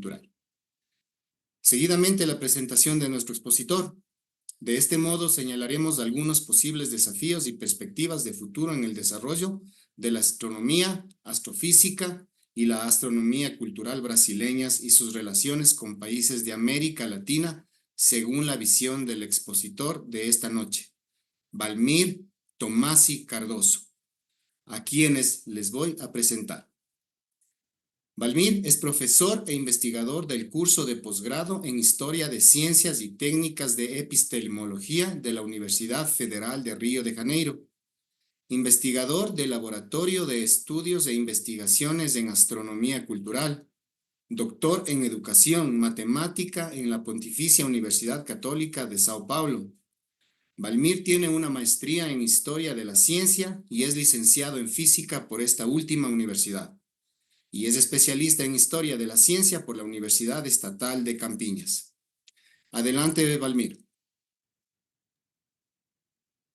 cultural. Seguidamente, la presentación de nuestro expositor. De este modo, señalaremos algunos posibles desafíos y perspectivas de futuro en el desarrollo de la astronomía, astrofísica y la astronomía cultural brasileñas y sus relaciones con países de América Latina, según la visión del expositor de esta noche, Valmir Tomasi Cardoso, a quienes les voy a presentar. Valmir es profesor e investigador del curso de posgrado en Historia de Ciencias y Técnicas de Epistemología de la Universidad Federal de Río de Janeiro, investigador del Laboratorio de Estudios e Investigaciones en Astronomía Cultural, doctor en Educación Matemática en la Pontificia Universidad Católica de Sao Paulo. Valmir tiene una maestría en Historia de la Ciencia y es licenciado en Física por esta última universidad, y es especialista en Historia de la Ciencia por la Universidad Estatal de Campiñas. Adelante, Valmir.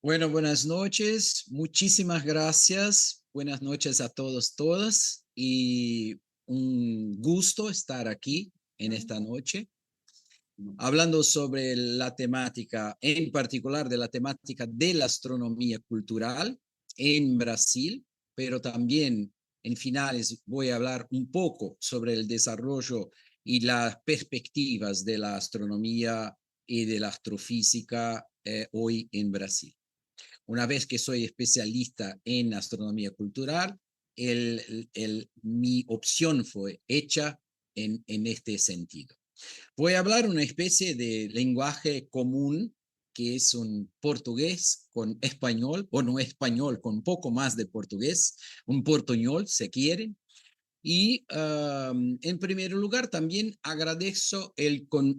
Bueno, buenas noches, muchísimas gracias. Buenas noches a todos, todas, y un gusto estar aquí en esta noche, hablando sobre la temática, en particular de la temática de la astronomía cultural en Brasil, pero también en finales voy a hablar un poco sobre el desarrollo y las perspectivas de la astronomía y de la astrofísica hoy en Brasil. Una vez que soy especialista en astronomía cultural, mi opción fue hecha en este sentido. Voy a hablar una especie de lenguaje común, que es un portugués con español, o no español con poco más de portugués, un portuñol, si quieren. Y en primer lugar, también agradezco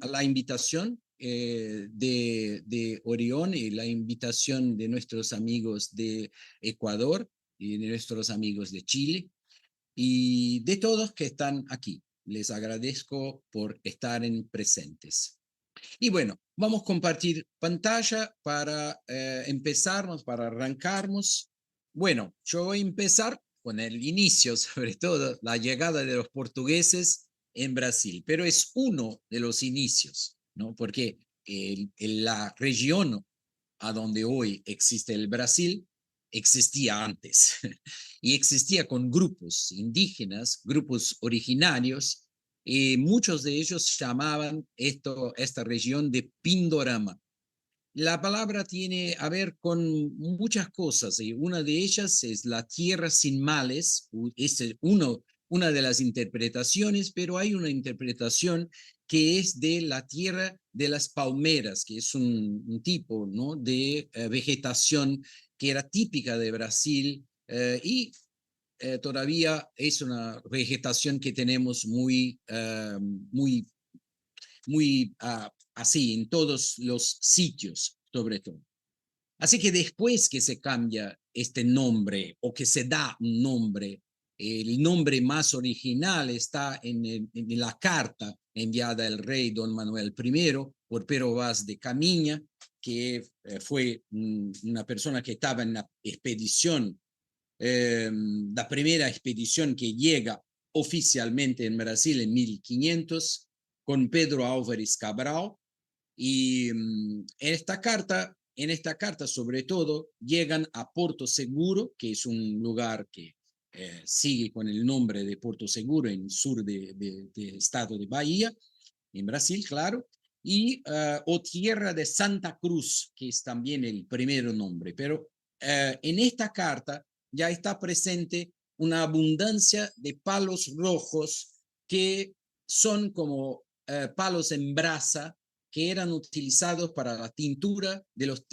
la invitación de Orión y la invitación de nuestros amigos de Ecuador y de nuestros amigos de Chile y de todos que están aquí. Les agradezco por estar presentes. Y bueno, vamos a compartir pantalla para empezarnos, para arrancarnos. Bueno, yo voy a empezar con el inicio, sobre todo la llegada de los portugueses en Brasil, pero es uno de los inicios, ¿no? Porque la región a donde hoy existe el Brasil existía antes y existía con grupos indígenas, grupos originarios, y muchos de ellos llamaban esta región de Pindorama. La palabra tiene a ver con muchas cosas y una de ellas es la tierra sin males, es una de las interpretaciones, pero hay una interpretación que es de la tierra de las palmeras, que es un tipo, ¿no?, de vegetación que era típica de Brasil y todavía es una vegetación que tenemos muy así en todos los sitios, sobre todo. Así que después que se cambia este nombre o que se da un nombre, el nombre más original está en la carta enviada al rey Don Manuel I por Pero Vaz de Caminha, que fue una persona que estaba en la expedición, la primera expedición que llega oficialmente en Brasil en 1500, con Pedro Álvares Cabral, y en esta carta sobre todo llegan a Porto Seguro, que es un lugar que sigue con el nombre de Porto Seguro en el sur del estado de Bahía, en Brasil, claro, y o Tierra de Santa Cruz, que es también el primer nombre. Pero en esta carta ya está presente una abundancia de palos rojos que son como palos en brasa que eran utilizados para la tintura de los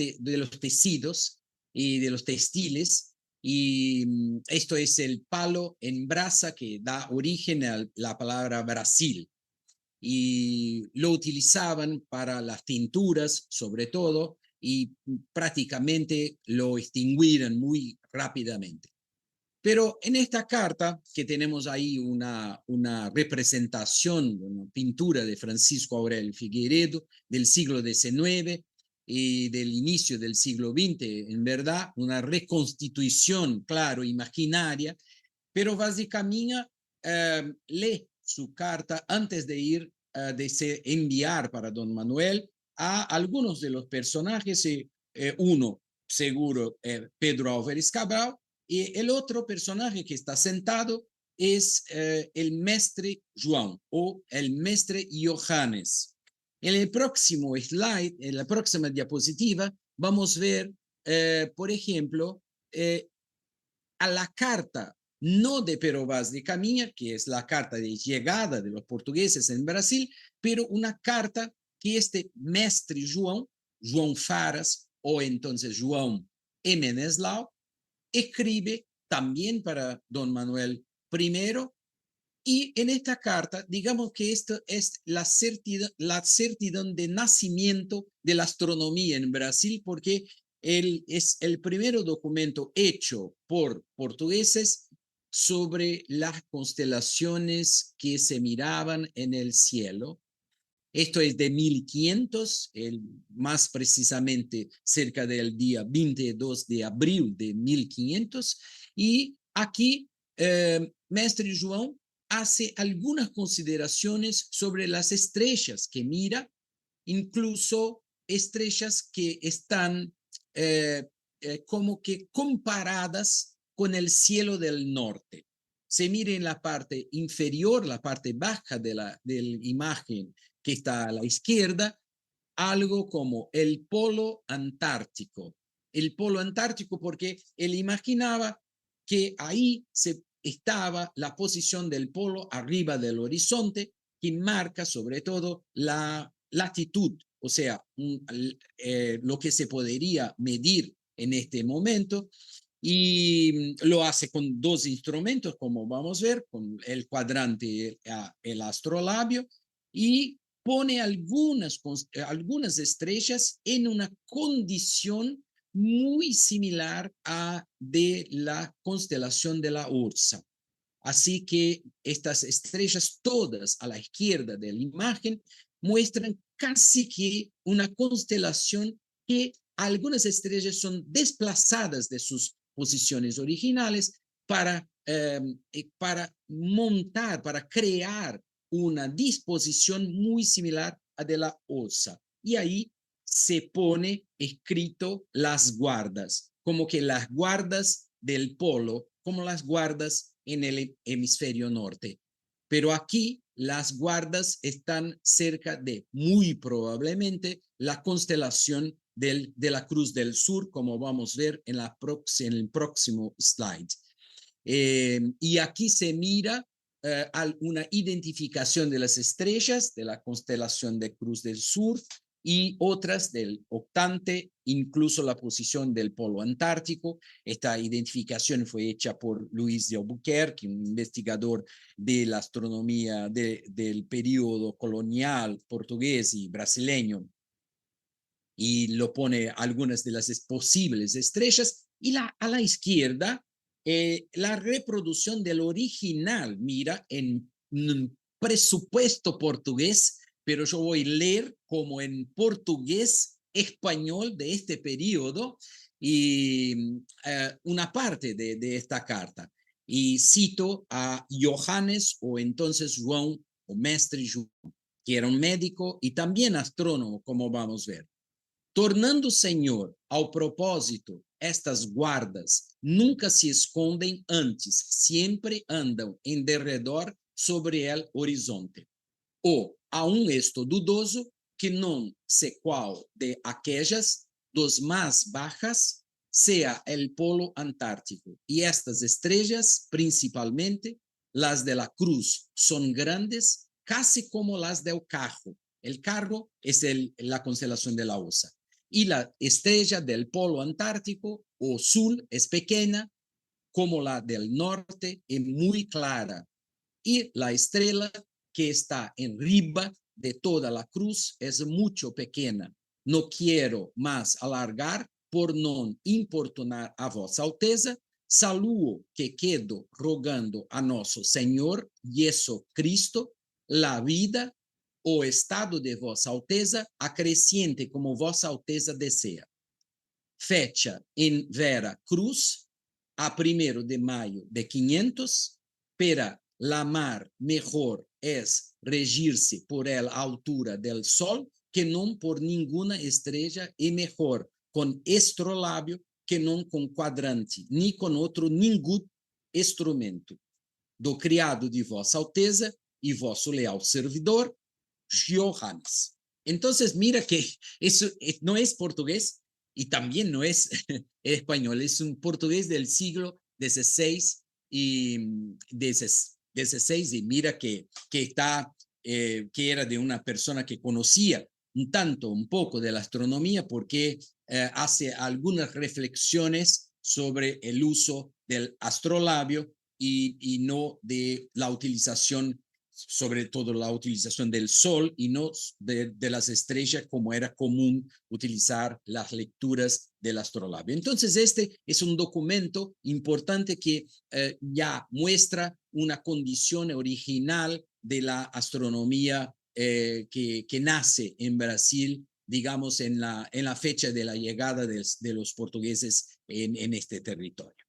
tejidos y de los textiles. Y esto es el palo en brasa que da origen a la palabra Brasil. Y lo utilizaban para las tinturas, sobre todo, y prácticamente lo extinguieron muy rápidamente. Pero en esta carta, que tenemos ahí una representación, una pintura de Francisco Aurelio Figueiredo del siglo XIX y del inicio del siglo XX, en verdad, una reconstitución, claro, imaginaria, pero básicamente lee su carta antes de ir, enviar para don Manuel a algunos de los personajes, uno seguro Pedro Álvares Cabral, y el otro personaje que está sentado es el mestre João o el mestre Johannes. En el próximo slide, en la próxima diapositiva, vamos a ver, por ejemplo, a la carta no de Pero Vaz de Caminha, que es la carta de llegada de los portugueses en Brasil, pero una carta que este mestre João, João Faras, o entonces João e Meneslao, escribe también para don Manuel I. Y en esta carta, digamos que esto es la certidumbre de nacimiento de la astronomía en Brasil, porque es el primer documento hecho por portugueses sobre las constelaciones que se miraban en el cielo. Esto es de 1500, más precisamente cerca del día 22 de abril de 1500. Y aquí, Mestre João hace algunas consideraciones sobre las estrellas que mira, incluso estrellas que están como que comparadas con el cielo del norte. Se mira en la parte inferior, la parte baja de la imagen que está a la izquierda, algo como el polo antártico. El polo antártico porque él imaginaba que ahí estaba la posición del polo arriba del horizonte, que marca sobre todo la latitud, o sea, lo que se podría medir en este momento, y lo hace con dos instrumentos, como vamos a ver, con el cuadrante y el astrolabio, y pone algunas estrellas en una condición muy similar a de la constelación de la Ursa. Así que estas estrellas todas a la izquierda de la imagen muestran casi que una constelación que algunas estrellas son desplazadas de sus posiciones originales para montar, para crear una disposición muy similar a de la Osa. Y ahí se pone escrito las guardas, como que las guardas del polo, como las guardas en el hemisferio norte. Pero aquí las guardas están cerca de, muy probablemente, la constelación de la Cruz del Sur, como vamos a ver en el próximo slide. Y aquí se mira una identificación de las estrellas de la constelación de Cruz del Sur y otras del octante, incluso la posición del polo antártico. Esta identificación fue hecha por Luis de Albuquerque, un investigador de la astronomía del periodo colonial portugués y brasileño, y lo pone algunas de las posibles estrellas, y a la izquierda la reproducción del original, mira, en presupuesto portugués, pero yo voy a leer como en portugués español de este periodo y una parte de esta carta. Y cito a Johannes o entonces João, o mestre João, que era un médico y también astrónomo, como vamos a ver. Tornando Senhor ao propósito, estas guardas nunca se escondem antes, sempre andam em derredor sobre el horizonte. Ou a esto dudoso que não se qual de aquellas dos mais bajas sea el polo antártico. Y estas estrellas, principalmente las de la cruz, son grandes, casi como las del carro. El carro es la constelación de la Osa. Y la estrella del polo antártico o sur es pequeña, como la del norte, y muy clara. Y la estrella que está en riba de toda la cruz es mucho pequeña. No quiero más alargar por no importunar a vossa alteza. Saludo que quedo rogando a nosso Senhor Jesus Cristo la vida o estado de vossa alteza acresciente como vossa alteza desea. Fecha em Vera Cruz a 1 de maio de 500, pera la mar mejor es regirse por la altura del Sol que no por ninguna estrella y mejor con astrolabio que no con quadrante, ni con otro ningún instrumento. Do criado de Vossa Alteza y vosso leal servidor, Johannes. Entonces, mira que eso no es portugués y también no es español, es un portugués del siglo XVI y XVI y mira que está, que era de una persona que conocía un tanto, un poco de la astronomía porque hace algunas reflexiones sobre el uso del astrolabio y no de la utilización, sobre todo la utilización del sol y no de las estrellas como era común utilizar las lecturas del astrolabio. Entonces, este es un documento importante que ya muestra una condición original de la astronomía que nace en Brasil, digamos, en la fecha de la llegada de los portugueses en este territorio.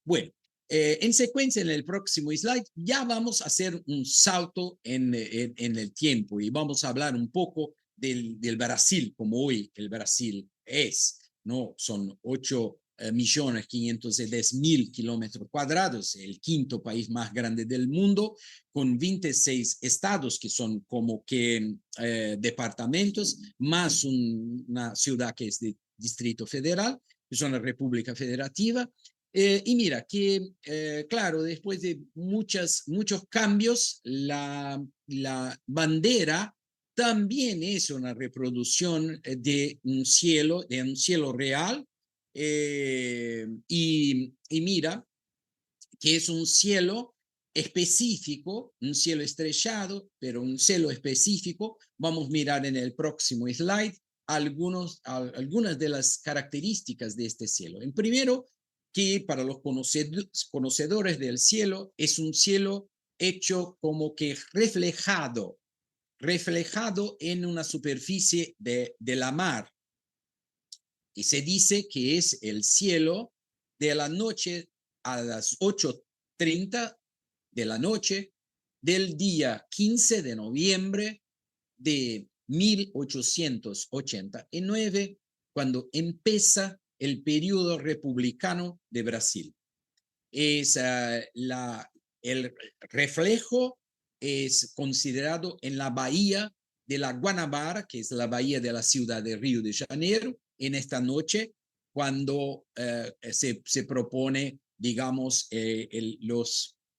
Bueno, en secuencia, en el próximo slide, ya vamos a hacer un salto en el tiempo y vamos a hablar un poco del Brasil, como hoy el Brasil es, ¿no? Son 8.510.000 kilómetros cuadrados, el quinto país más grande del mundo, con 26 estados que son como que departamentos, más una ciudad que es de Distrito Federal, que es una república federativa. Y mira que, claro, después de muchos cambios, la bandera también es una reproducción de un cielo real. Y mira que es un cielo específico, un cielo estrellado, pero un cielo específico. Vamos a mirar en el próximo slide algunas de las características de este cielo. En primero, que para los conocedores del cielo es un cielo hecho como que reflejado en una superficie de la mar. Y se dice que es el cielo de la noche a las 8:30 de la noche del día 15 de noviembre de 1889, cuando empieza el periodo republicano de Brasil. Es el reflejo es considerado en la bahía de la Guanabara, que es la bahía de la ciudad de Río de Janeiro, en esta noche, cuando se propone, digamos,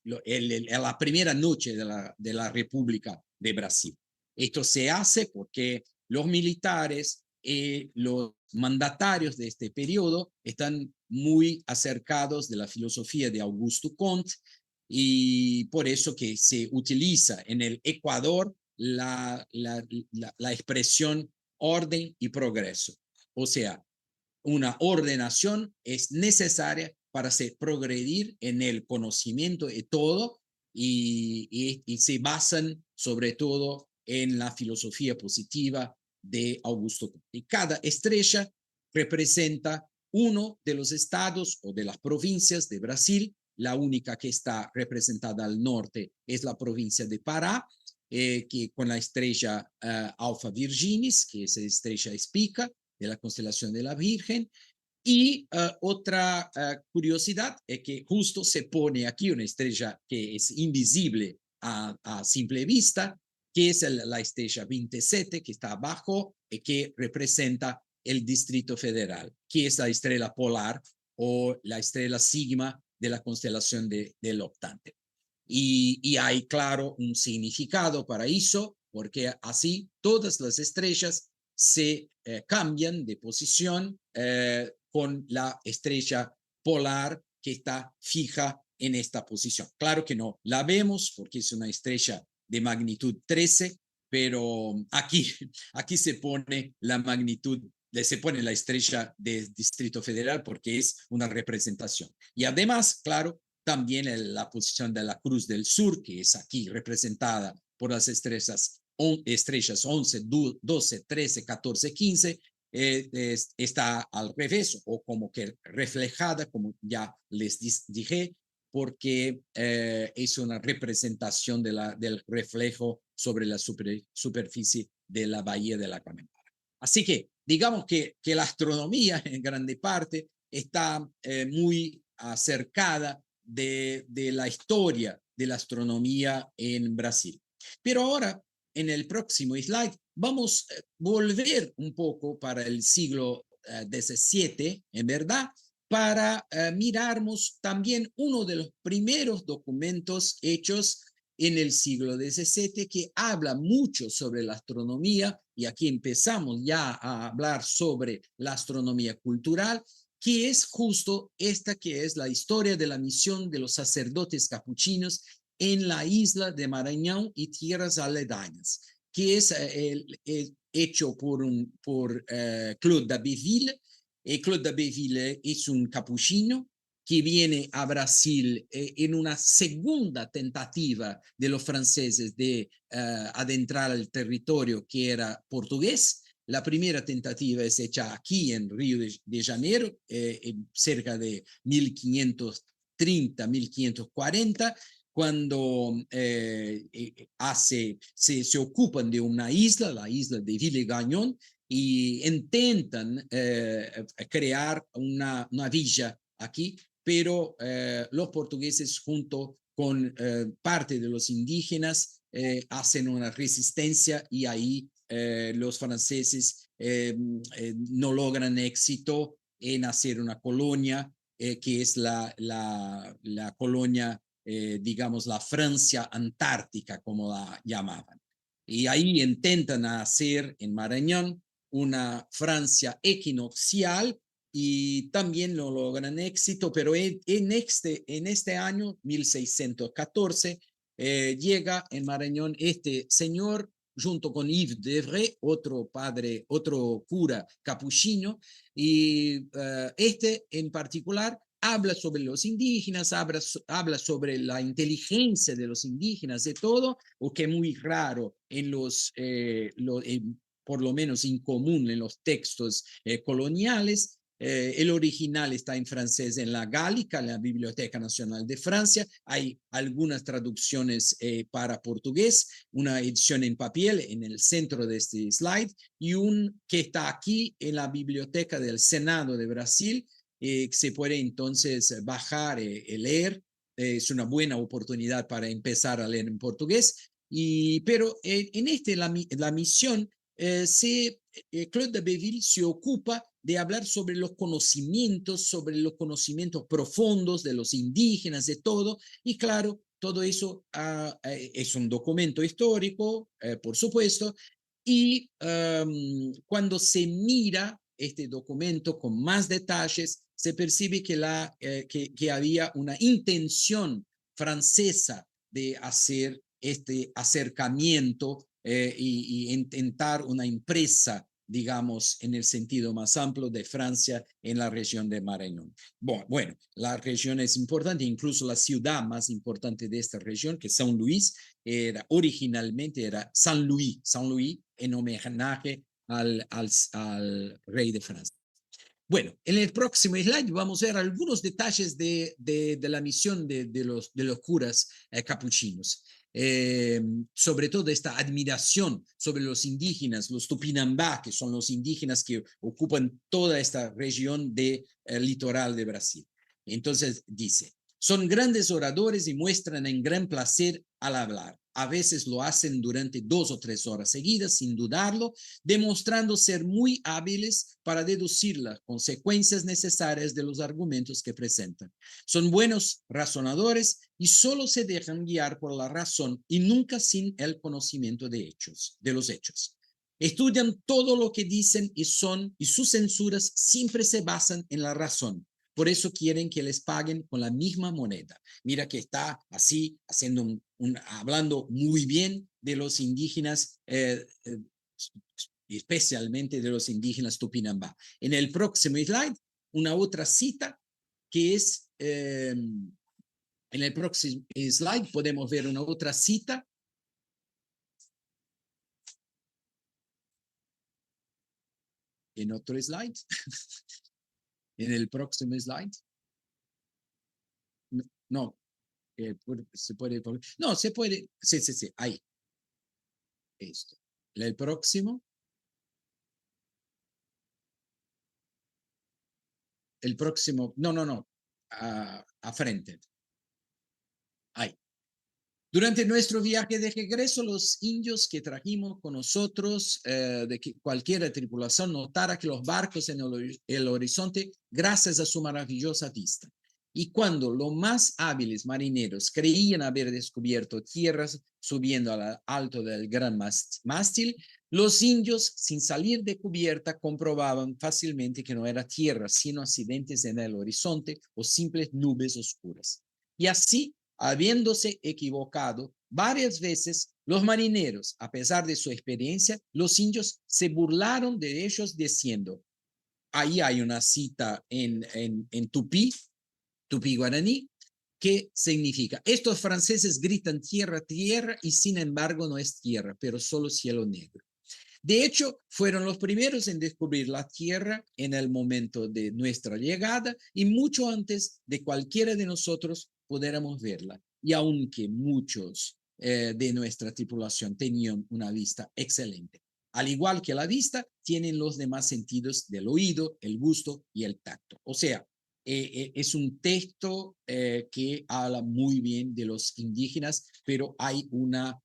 la primera noche de la República de Brasil. Esto se hace porque los militares y los mandatarios de este periodo están muy acercados de la filosofía de Augusto Comte y por eso que se utiliza en el Ecuador la expresión orden y progreso. O sea, una ordenación es necesaria para progredir en el conocimiento de todo y se basan sobre todo en la filosofía positiva de Augusto Comte. Y cada estrella representa uno de los estados o de las provincias de Brasil. La única que está representada al norte es la provincia de Pará, que con la estrella Alfa Virginis, que es la estrella espica de la constelación de la Virgen. Y otra curiosidad es que justo se pone aquí una estrella que es invisible a simple vista, que es la estrella 27, que está abajo y que representa el Distrito Federal, que es la estrella polar o la estrella sigma de la constelación del octante. Y hay, claro, un significado para eso, porque así todas las estrellas se cambian de posición con la estrella polar que está fija en esta posición. Claro que no la vemos porque es una estrella de magnitud 13, pero aquí se pone la magnitud, se pone la estrella del Distrito Federal porque es una representación. Y además, claro, también la posición de la Cruz del Sur, que es aquí representada por las estrellas 11, 12, 13, 14, 15, está al revés o como que reflejada, como ya les dije, porque es una representación del reflejo sobre la superficie de la bahía de la Connemara. Así que digamos que la astronomía en grande parte está muy acercada de la historia de la astronomía en Brasil. Pero ahora, en el próximo slide, vamos a volver un poco para el siglo XVII, en verdad, para mirarmos también uno de los primeros documentos hechos en el siglo XVII que habla mucho sobre la astronomía, y aquí empezamos ya a hablar sobre la astronomía cultural, que es justo esta que es la historia de la misión de los sacerdotes capuchinos en la isla de Maranhão y tierras aledañas, que es hecho por Claude d'Abbeville. Claude d'Abbeville es un capuchino que viene a Brasil en una segunda tentativa de los franceses de adentrar al territorio que era portugués. La primera tentativa es hecha aquí en Río de Janeiro, cerca de 1530, 1540, cuando se ocupan de una isla, la isla de Ville-Gagnon, y intentan crear una villa aquí, pero los portugueses junto con parte de los indígenas hacen una resistencia y ahí los franceses no logran éxito en hacer una colonia que es la colonia, digamos, la Francia Antártica, como la llamaban. Y ahí intentan hacer en Marañón una Francia equinoccial y también no logran éxito, pero en este año, 1614, llega en Marañón este señor junto con Yves Devray, otro padre, otro cura capuchino, y este en particular habla sobre los indígenas, habla sobre la inteligencia de los indígenas, de todo, o que es muy raro en por lo menos incomún en los textos coloniales. El original está en francés en la Gálica, en la Biblioteca Nacional de Francia. Hay algunas traducciones para portugués, una edición en papel en el centro de este slide y un que está aquí en la Biblioteca del Senado de Brasil, que se puede entonces bajar y leer. Es una buena oportunidad para empezar a leer en portugués. Pero la misión, Claude d'Abbeville se ocupa de hablar sobre los conocimientos profundos de los indígenas, de todo, y claro, todo eso es un documento histórico, por supuesto, y cuando se mira este documento con más detalles, se percibe que había una intención francesa de hacer este acercamiento y intentar una empresa, digamos, en el sentido más amplio de Francia en la región de Maranhão. Bueno, la región es importante, incluso la ciudad más importante de esta región, que es São Luís, originalmente era Saint-Louis, en homenaje al rey de Francia. Bueno, en el próximo slide vamos a ver algunos detalles de la misión de los curas capuchinos. Sobre todo esta admiración sobre los indígenas, los Tupinambá, que son los indígenas que ocupan toda esta región litoral de Brasil. Entonces dice, son grandes oradores y muestran en gran placer al hablar. A veces lo hacen durante 2 o 3 horas seguidas, sin dudarlo, demostrando ser muy hábiles para deducir las consecuencias necesarias de los argumentos que presentan. Son buenos razonadores y solo se dejan guiar por la razón y nunca sin el conocimiento de los hechos. Estudian todo lo que dicen y sus censuras siempre se basan en la razón. Por eso quieren que les paguen con la misma moneda. Mira que está así, hablando muy bien de los indígenas, especialmente de los indígenas Tupinambá. En el próximo slide, una otra cita que es, en el próximo slide podemos ver una otra cita. En otro slide. En el próximo slide. No, se puede poner. No, se puede. Sí, sí, sí. Ahí. Esto. El próximo. El próximo. No, no, no. A frente. Ahí. Durante nuestro viaje de regreso, los indios que trajimos con nosotros de cualquier tripulación notara que los barcos en el horizonte gracias a su maravillosa vista. Y cuando los más hábiles marineros creían haber descubierto tierras subiendo al alto del gran mástil, los indios, sin salir de cubierta, comprobaban fácilmente que no era tierra, sino accidentes en el horizonte o simples nubes oscuras. Y así, habiéndose equivocado varias veces, los marineros, a pesar de su experiencia, los indios se burlaron de ellos diciendo, ahí hay una cita en tupí guaraní, que significa, estos franceses gritan tierra, tierra, y sin embargo no es tierra, pero solo cielo negro. De hecho, fueron los primeros en descubrir la Tierra en el momento de nuestra llegada y mucho antes de cualquiera de nosotros pudiéramos verla. Y aunque muchos de nuestra tripulación tenían una vista excelente, al igual que la vista, tienen los demás sentidos del oído, el gusto y el tacto. O sea, es un texto que habla muy bien de los indígenas, pero hay una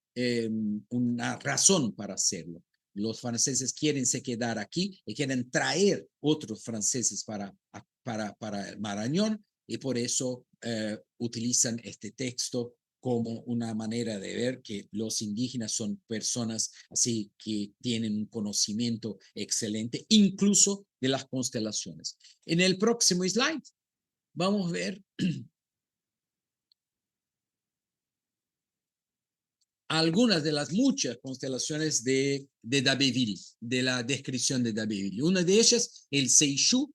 razón para hacerlo. Los franceses quieren se quedar aquí y quieren traer otros franceses para el Marañón y por eso utilizan este texto como una manera de ver que los indígenas son personas así que tienen un conocimiento excelente, incluso de las constelaciones. En el próximo slide vamos a ver algunas de las muchas constelaciones de Dabbeville, de la descripción de Dabbeville. Una de ellas, el Seishu,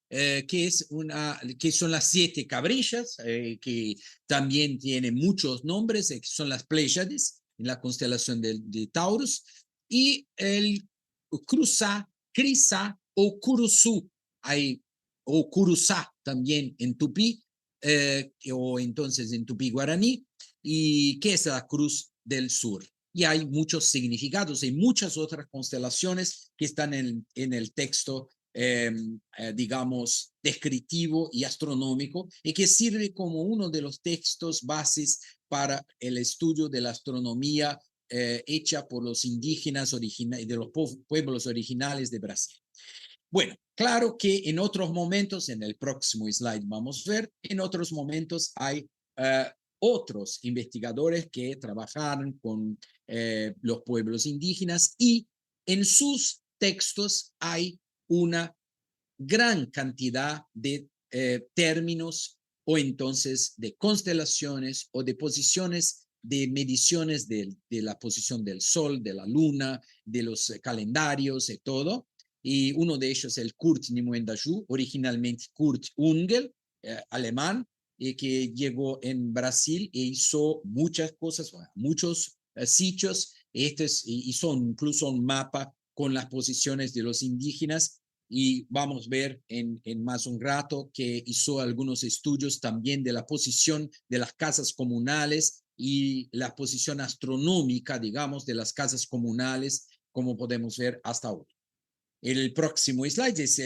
que son las 7 cabrillas, que también tiene muchos nombres, que son las Pléyades, en la constelación de Taurus, y el Crisa o Curuzú, hay, o Curuzá también en tupí, o entonces en tupí guaraní, y que es la cruz del sur. Y hay muchos significados y muchas otras constelaciones que están en el texto, digamos, descriptivo y astronómico, y que sirve como uno de los textos bases para el estudio de la astronomía hecha por los indígenas de los pueblos originales de Brasil. Bueno, claro que en otros momentos, en el próximo slide vamos a ver, en otros momentos hay otros investigadores que trabajaron con los pueblos indígenas y en sus textos hay una gran cantidad de términos o entonces de constelaciones o de posiciones de mediciones de la posición del sol, de la luna, de los calendarios y todo. Y uno de ellos es el Kurt Nimuendaju, originalmente Kurt Ungel, alemán, que llegó en Brasil e hizo muchas cosas, muchos sitios, hizo incluso un mapa con las posiciones de los indígenas y vamos a ver en más un rato que hizo algunos estudios también de la posición de las casas comunales y la posición astronómica, digamos, de las casas comunales, como podemos ver hasta ahora. El próximo slide es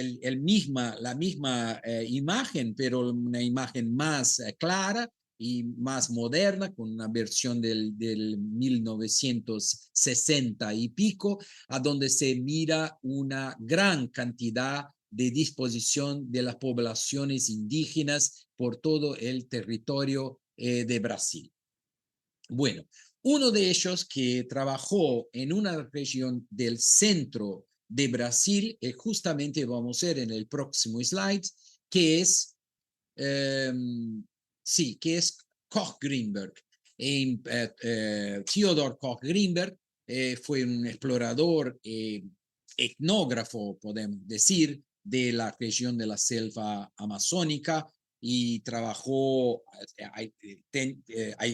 la misma imagen, pero una imagen más clara y más moderna, con una versión del 1960 y pico, a donde se mira una gran cantidad de disposición de las poblaciones indígenas por todo el territorio de Brasil. Bueno, uno de ellos que trabajó en una región del centro de Brasil, justamente vamos a ver en el próximo slide, que es, sí, que es Koch Greenberg. Theodor Koch Greenberg fue un explorador, etnógrafo, podemos decir, de la región de la selva amazónica y trabajó,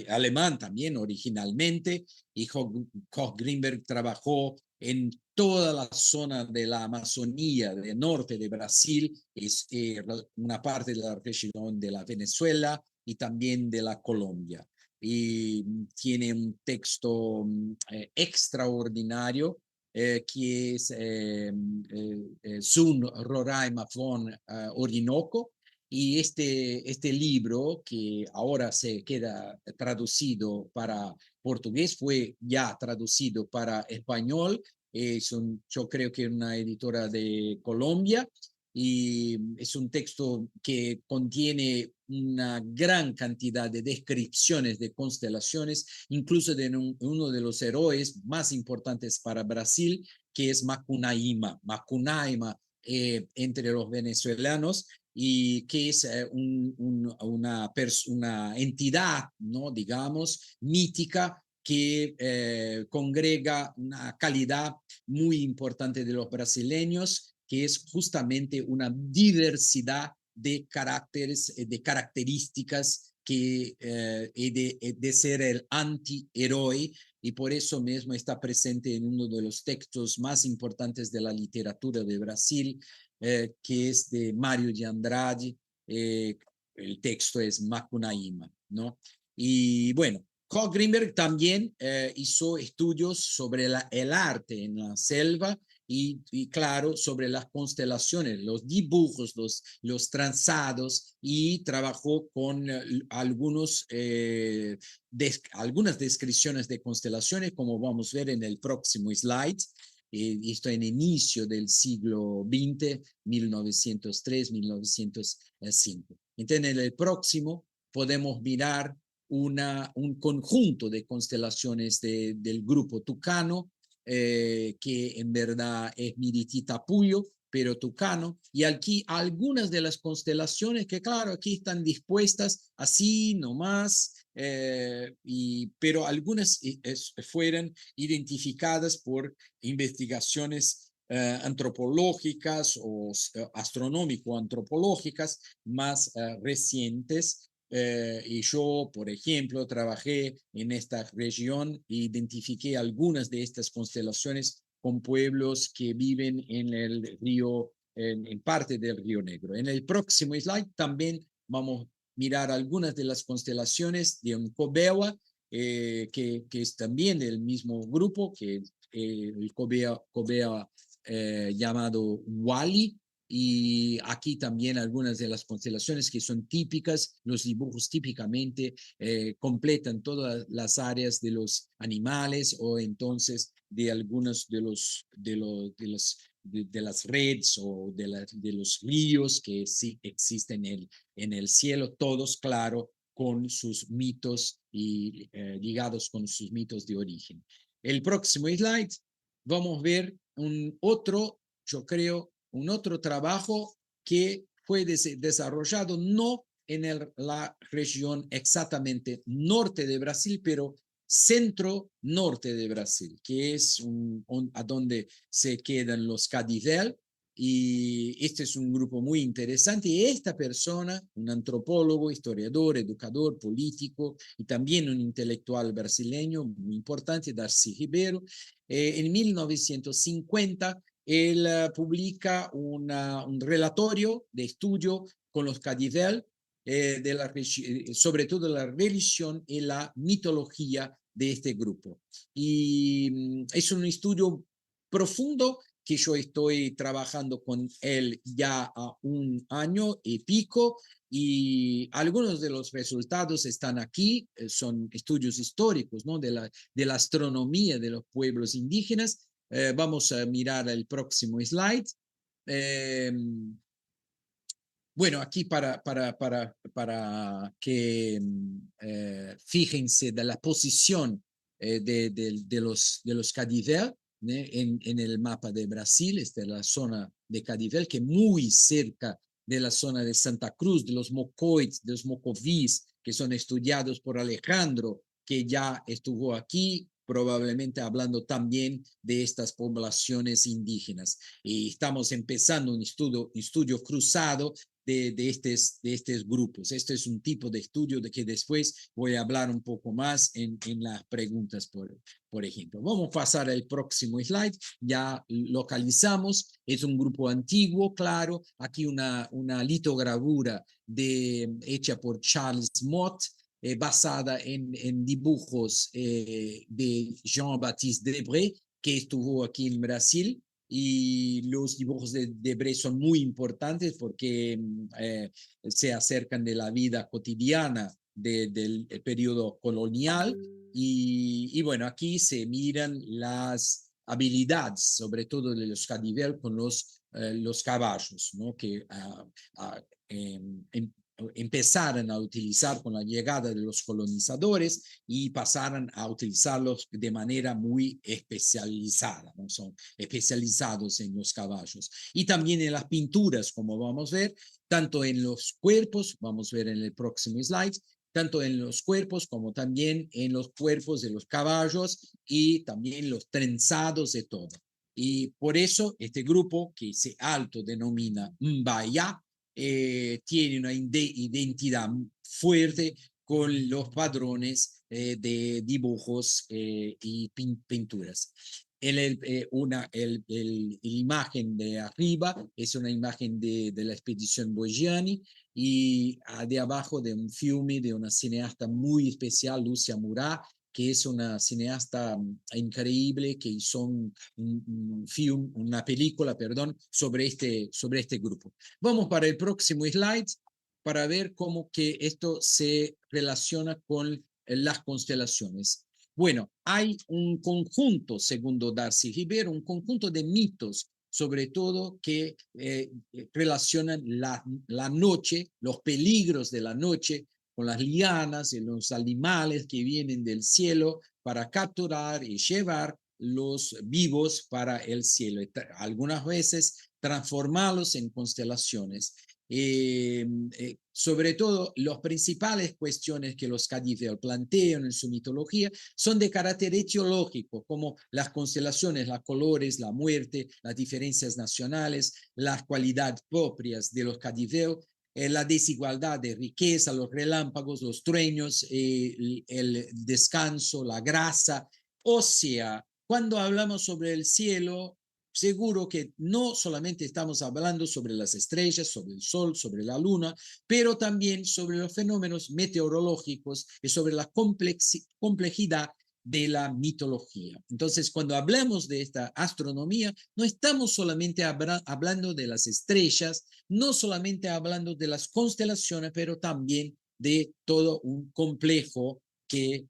alemán también originalmente, y Koch Greenberg trabajó en toda la zona de la Amazonía del norte de Brasil, es una parte de la región de la Venezuela, y también de la Colombia. Y tiene un texto extraordinario que es Sun Roraima von Orinoco. Y este libro, que ahora se queda traducido para portugués, fue ya traducido para español. Yo creo que una editora de Colombia, y es un texto que contiene una gran cantidad de descripciones de constelaciones, incluso de uno de los héroes más importantes para Brasil, que es Macunaíma. Macunaíma entre los venezolanos, y que es una entidad, ¿no? Digamos, mítica, que congrega una calidad muy importante de los brasileños, que es justamente una diversidad de caracteres, de características que de ser el antihéroe, y por eso mismo está presente en uno de los textos más importantes de la literatura de Brasil, que es de Mário de Andrade. El texto es Macunaíma, ¿no? Y bueno, Carl Greenberg también hizo estudios sobre el arte en la selva, y claro, sobre las constelaciones, los dibujos, los trazados, y trabajó con algunas descripciones de constelaciones, como vamos a ver en el próximo slide. Esto en inicio del siglo XX, 1903, 1905. Entonces, en el próximo podemos mirar un conjunto de constelaciones del grupo Tucano, que en verdad es Miritita-Puyo, pero Tucano, y aquí algunas de las constelaciones que, claro, aquí están dispuestas así nomás, pero algunas fueron identificadas por investigaciones antropológicas o astronómico-antropológicas más recientes. Y yo, por ejemplo, trabajé en esta región e identifiqué algunas de estas constelaciones con pueblos que viven en el río, en parte del Río Negro. En el próximo slide también vamos a mirar algunas de las constelaciones de un Cobewa, que es también del mismo grupo, que el Cobewa llamado Wali. Y aquí también algunas de las constelaciones que son típicas. Los dibujos típicamente completan todas las áreas de los animales, o entonces de algunos de las redes, o de los ríos que sí existen en el cielo, todos, claro, con sus mitos y ligados con sus mitos de origen. El próximo slide, vamos a ver yo creo, un otro trabajo que fue desarrollado no en la región exactamente norte de Brasil, pero centro-norte de Brasil, que es a donde se quedan los Cadivel. Y este es un grupo muy interesante. Y esta persona, un antropólogo, historiador, educador, político y también un intelectual brasileño muy importante, Darcy Ribeiro, en 1950 él publica un relatorio de estudio con los Cadivel, sobre todo la religión y la mitología de este grupo. Y es un estudio profundo que yo estoy trabajando con él ya a un año y pico, y algunos de los resultados están aquí. Son estudios históricos, ¿no? de la astronomía de los pueblos indígenas. Vamos a mirar el próximo slide. Eh, bueno, aquí para que fíjense de la posición de los Cadivel, en el mapa de Brasil. Esta es la zona de Cadivel, que muy cerca de la zona de Santa Cruz, de los Mocoites, de los Mocovis, que son estudiados por Alejandro, que ya estuvo aquí, probablemente hablando también de estas poblaciones indígenas. Y estamos empezando un estudio cruzado de estos grupos. Este es un tipo de estudio de que después voy a hablar un poco más en las preguntas, por ejemplo. Vamos a pasar al próximo slide. Ya localizamos, es un grupo antiguo, claro. Aquí una litografía hecha por Charles Mott, basada en dibujos de Jean-Baptiste Debré, que estuvo aquí en Brasil. Y los dibujos de Debré son muy importantes porque se acercan de la vida cotidiana del periodo colonial. Y bueno, aquí se miran las habilidades, sobre todo de los Cadivel con los caballos, ¿no? Que empezaron a utilizar con la llegada de los colonizadores y pasaron a utilizarlos de manera muy especializada, ¿no? Son especializados en los caballos. Y también en las pinturas, como vamos a ver, tanto en los cuerpos, vamos a ver en el próximo slide, tanto en los cuerpos como también en los cuerpos de los caballos y también los trenzados de todo. Y por eso este grupo, que se autodenomina Mbaya, tiene una identidad fuerte con los padrones de dibujos y pinturas. La imagen de arriba es una imagen de la expedición Bogiani y de abajo de un filme de una cineasta muy especial, Lucia Murat, que es una cineasta increíble que hizo un film, una película, perdón, sobre este grupo. Vamos para el próximo slide para ver cómo que esto se relaciona con las constelaciones. Bueno, hay un conjunto, según Darcy Ribeiro, un conjunto de mitos, sobre todo que relacionan la noche, los peligros de la noche, con las lianas y los animales que vienen del cielo para capturar y llevar los vivos para el cielo. Algunas veces transformarlos en constelaciones. Sobre todo, las principales cuestiones que los Cadivel plantean en su mitología son de carácter etiológico, como las constelaciones, los colores, la muerte, las diferencias nacionales, las cualidades propias de los Cadivel, la desigualdad de riqueza, los relámpagos, los truenos, el descanso, la grasa. O sea, cuando hablamos sobre el cielo, seguro que no solamente estamos hablando sobre las estrellas, sobre el sol, sobre la luna, pero también sobre los fenómenos meteorológicos y sobre la complejidad de la mitología. Entonces, cuando hablamos de esta astronomía, no estamos solamente hablando de las estrellas, no solamente hablando de las constelaciones, pero también de todo un complejo que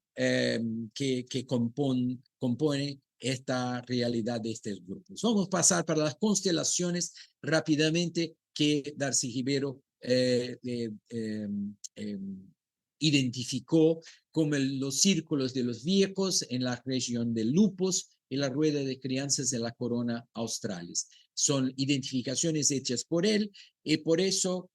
compone esta realidad de estos grupos. Vamos a pasar para las constelaciones rápidamente que Darcy Ribeiro identificó como los círculos de los viejos en la región de Lupus y la rueda de crianzas de la corona australis. Son identificaciones hechas por él y por eso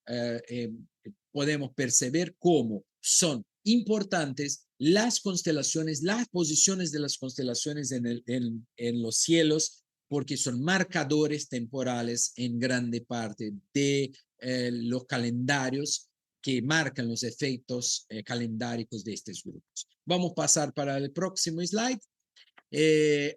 podemos percibir cómo son importantes las constelaciones, las posiciones de las constelaciones en los cielos, porque son marcadores temporales en grande parte de los calendarios que marcan los efectos calendáricos de estos grupos. Vamos a pasar para el próximo slide.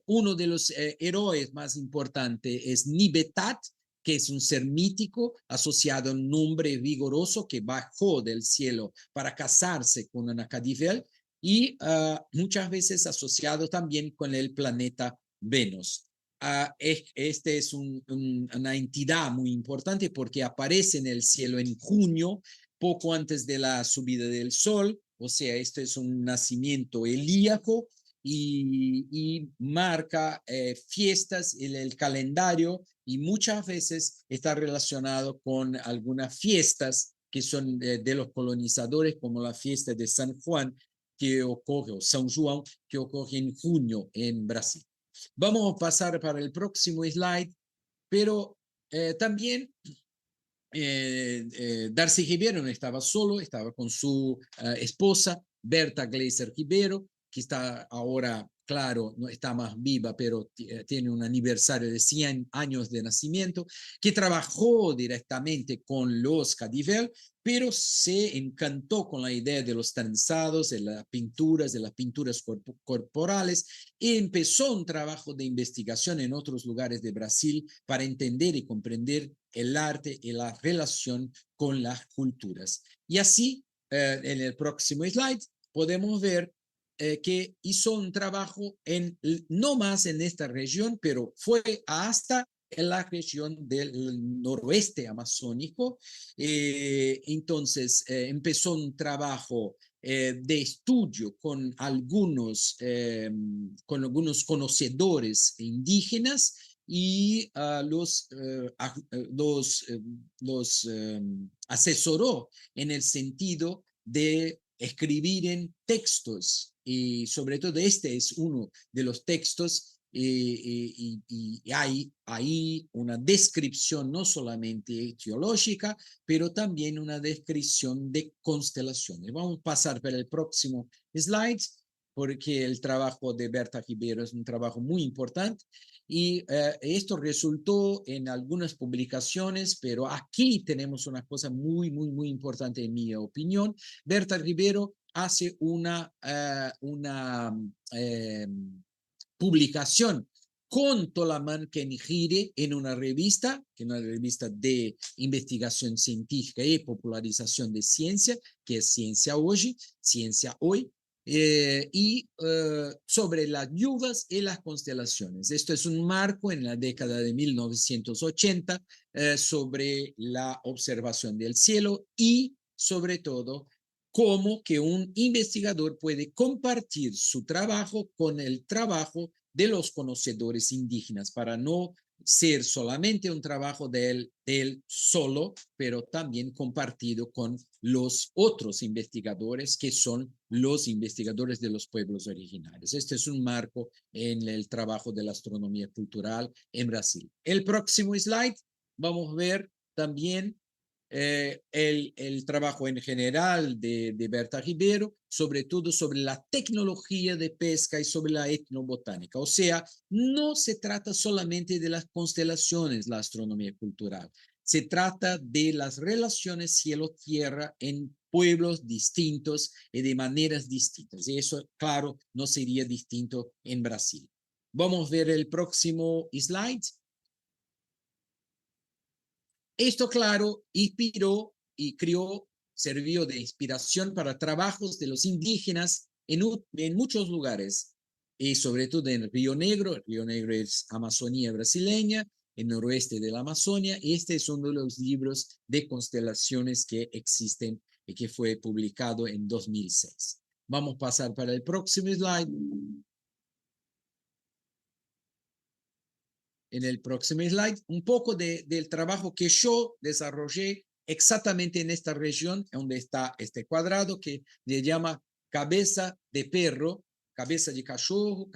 Uno de los héroes más importantes es Nibetat, que es un ser mítico asociado a un hombre vigoroso que bajó del cielo para casarse con una Cadivel y muchas veces asociado también con el planeta Venus. Este es una entidad muy importante porque aparece en el cielo en junio, poco antes de la subida del sol, o sea, este es un nacimiento helíaco y marca fiestas en el calendario y muchas veces está relacionado con algunas fiestas que son de los colonizadores, como la fiesta de San Juan, que ocurre, o San Juan, que ocurre en junio en Brasil. Vamos a pasar para el próximo slide, pero también Darcy Ribeiro no estaba solo, estaba con su esposa, Berta Gleiser Ribeiro, que está ahora, claro, no está más viva, pero tiene un aniversario de 100 años de nacimiento, que trabajó directamente con los Cadivel, pero se encantó con la idea de los trenzados, de las pinturas corporales, y empezó un trabajo de investigación en otros lugares de Brasil para entender y comprender el arte y la relación con las culturas. Y así, en el próximo slide, podemos ver que hizo un trabajo no más en esta región, pero fue hasta en la región del noroeste amazónico. Entonces, empezó un trabajo de estudio con algunos conocedores indígenas y los asesoró en el sentido de escribir en textos, y sobre todo este es uno de los textos, y hay ahí una descripción no solamente teológica, pero también una descripción de constelaciones. Vamos a pasar para el próximo slide, porque el trabajo de Berta Ribeiro es un trabajo muy importante y esto resultó en algunas publicaciones, pero aquí tenemos una cosa muy, muy, muy importante en mi opinión. Berta Ribeiro hace una publicación con Tolaman Kenjire en una revista de investigación científica y popularización de ciencia, que es Ciencia Hoy, Ciencia Hoy, sobre las lluvias y las constelaciones. Esto es un marco en la década de 1980 sobre la observación del cielo y sobre todo cómo que un investigador puede compartir su trabajo con el trabajo de los conocedores indígenas para no ser solamente un trabajo de él solo, pero también compartido con los otros investigadores que son los investigadores de los pueblos originarios. Este es un marco en el trabajo de la astronomía cultural en Brasil. El próximo slide, vamos a ver también el trabajo en general de Berta Ribeiro, sobre todo sobre la tecnología de pesca y sobre la etnobotánica. O sea, no se trata solamente de las constelaciones, la astronomía cultural. Se trata de las relaciones cielo-tierra en pueblos distintos y de maneras distintas. Y eso, claro, no sería distinto en Brasil. Vamos a ver el próximo slide. Esto, claro, inspiró y creó, sirvió de inspiración para trabajos de los indígenas en muchos lugares, y sobre todo en Río Negro. El Río Negro es Amazonía brasileña, el noroeste de la Amazonia, y este es uno de los libros de constelaciones que existen y que fue publicado en 2006. Vamos a pasar para el próximo slide. En el próximo slide, un poco del trabajo que yo desarrollé exactamente en esta región, donde está este cuadrado que se llama cabeza de perro, cabeza de cachorro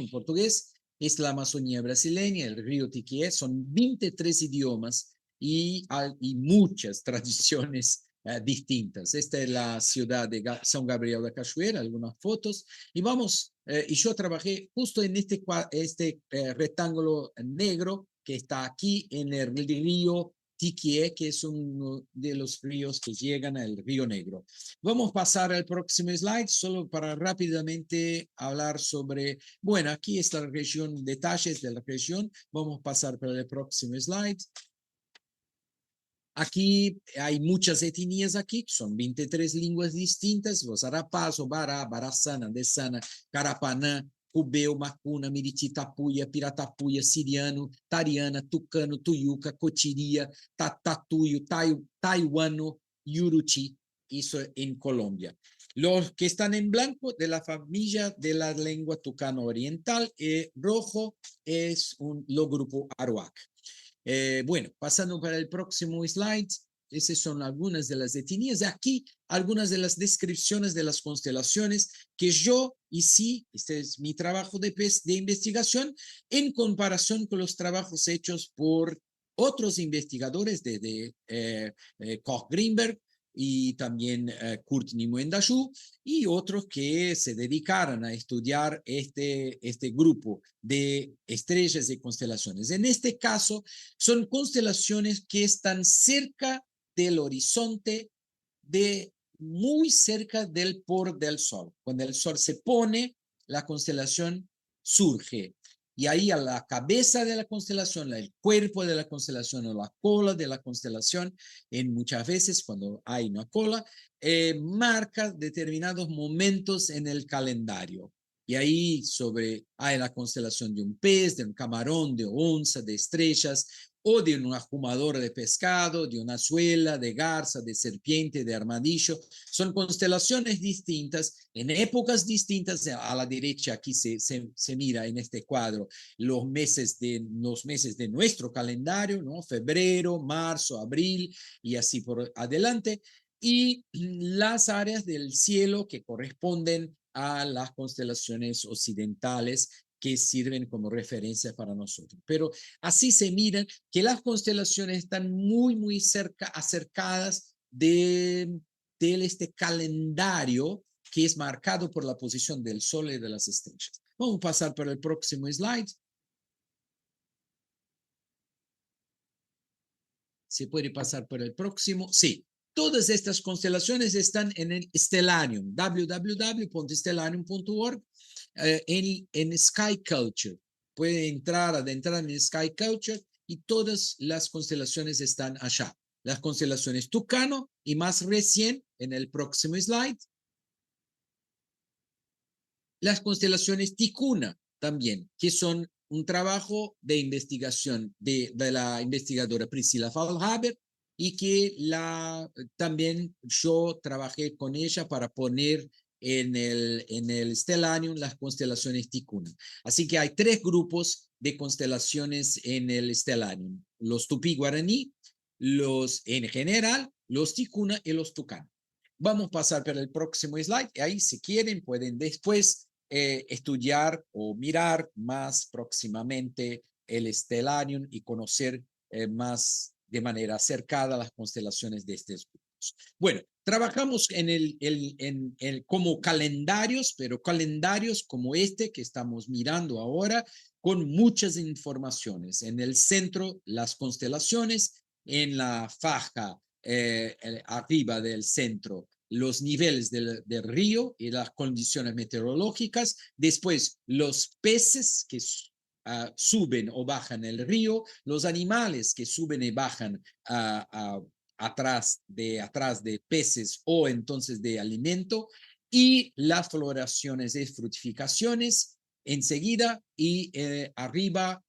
en portugués, es la Amazonía brasileña, el río Tiquié, son 23 idiomas y muchas tradiciones distintas. Esta es la ciudad de São Gabriel da Cachoeira, algunas fotos, y yo trabajé justo en este rectángulo negro que está aquí en el río Tiquié, que es uno de los ríos que llegan al Río Negro. Vamos a pasar al próximo slide, solo para rápidamente hablar sobre, bueno, aquí está la región, detalles de la región. Vamos a pasar para el próximo slide. Aquí hay muchas etnias aquí, son 23 lenguas distintas, los Arapás, Obará, Baraçana, Dessana, Carapanã, Cubeu, Macuna, Miriti, Tapuia, Piratapuia, Siriano, Tariana, Tucano, Tuyuca, Cotiria, Tatuyo, Taiwano, Yuruchi, eso en Colombia. Los que están en blanco de la familia de la lengua tucano oriental, rojo es lo grupo Aruac. Bueno, pasando para el próximo slide, esas son algunas de las etnias. Aquí, algunas de las descripciones de las constelaciones que yo hice, este es mi trabajo de investigación, en comparación con los trabajos hechos por otros investigadores de Koch Greenberg, y también Kurt Nimue-Ndashu, y otros que se dedicaron a estudiar este grupo de estrellas y constelaciones. En este caso, son constelaciones que están cerca del horizonte, muy cerca del por del Sol. Cuando el Sol se pone, la constelación surge. Y ahí a la cabeza de la constelación, el cuerpo de la constelación o la cola de la constelación, en muchas veces cuando hay una cola, marca determinados momentos en el calendario. Y ahí hay la constelación de un pez, de un camarón, de onza, de estrellas, o de una ajumadora de pescado, de una suela, de garza, de serpiente, de armadillo. Son constelaciones distintas, en épocas distintas. A la derecha aquí se mira en este cuadro los meses de nuestro calendario, ¿no? Febrero, marzo, abril y así por adelante. Y las áreas del cielo que corresponden a las constelaciones occidentales que sirven como referencia para nosotros. Pero así se miran que las constelaciones están muy acercadas de este calendario que es marcado por la posición del Sol y de las estrellas. Vamos a pasar por el próximo slide. ¿Se puede pasar por el próximo? Sí. Todas estas constelaciones están en el Stellarium, www.stellarium.org, en Sky Culture. Puede adentrar en Sky Culture y todas las constelaciones están allá. Las constelaciones Tucano y más recién, en el próximo slide, las constelaciones Ticuna también, que son un trabajo de investigación de la investigadora Priscilla Faulhaber y que también yo trabajé con ella para poner en el Stellarium las constelaciones Ticuna. Así que hay 3 grupos de constelaciones en el Stellarium: los Tupí-Guaraní, en general, los Ticuna y los Tucano. Vamos a pasar por el próximo slide. Ahí, si quieren, pueden después estudiar o mirar más próximamente el Stellarium y conocer más de manera acercada las constelaciones de estos grupos. Bueno, trabajamos como calendarios, pero calendarios como este que estamos mirando ahora, con muchas informaciones. En el centro, las constelaciones, en la faja arriba del centro, los niveles del río y las condiciones meteorológicas, después los peces que suben o bajan el río, los animales que suben y bajan atrás de peces o entonces de alimento, y las floraciones y fructificaciones enseguida, y arriba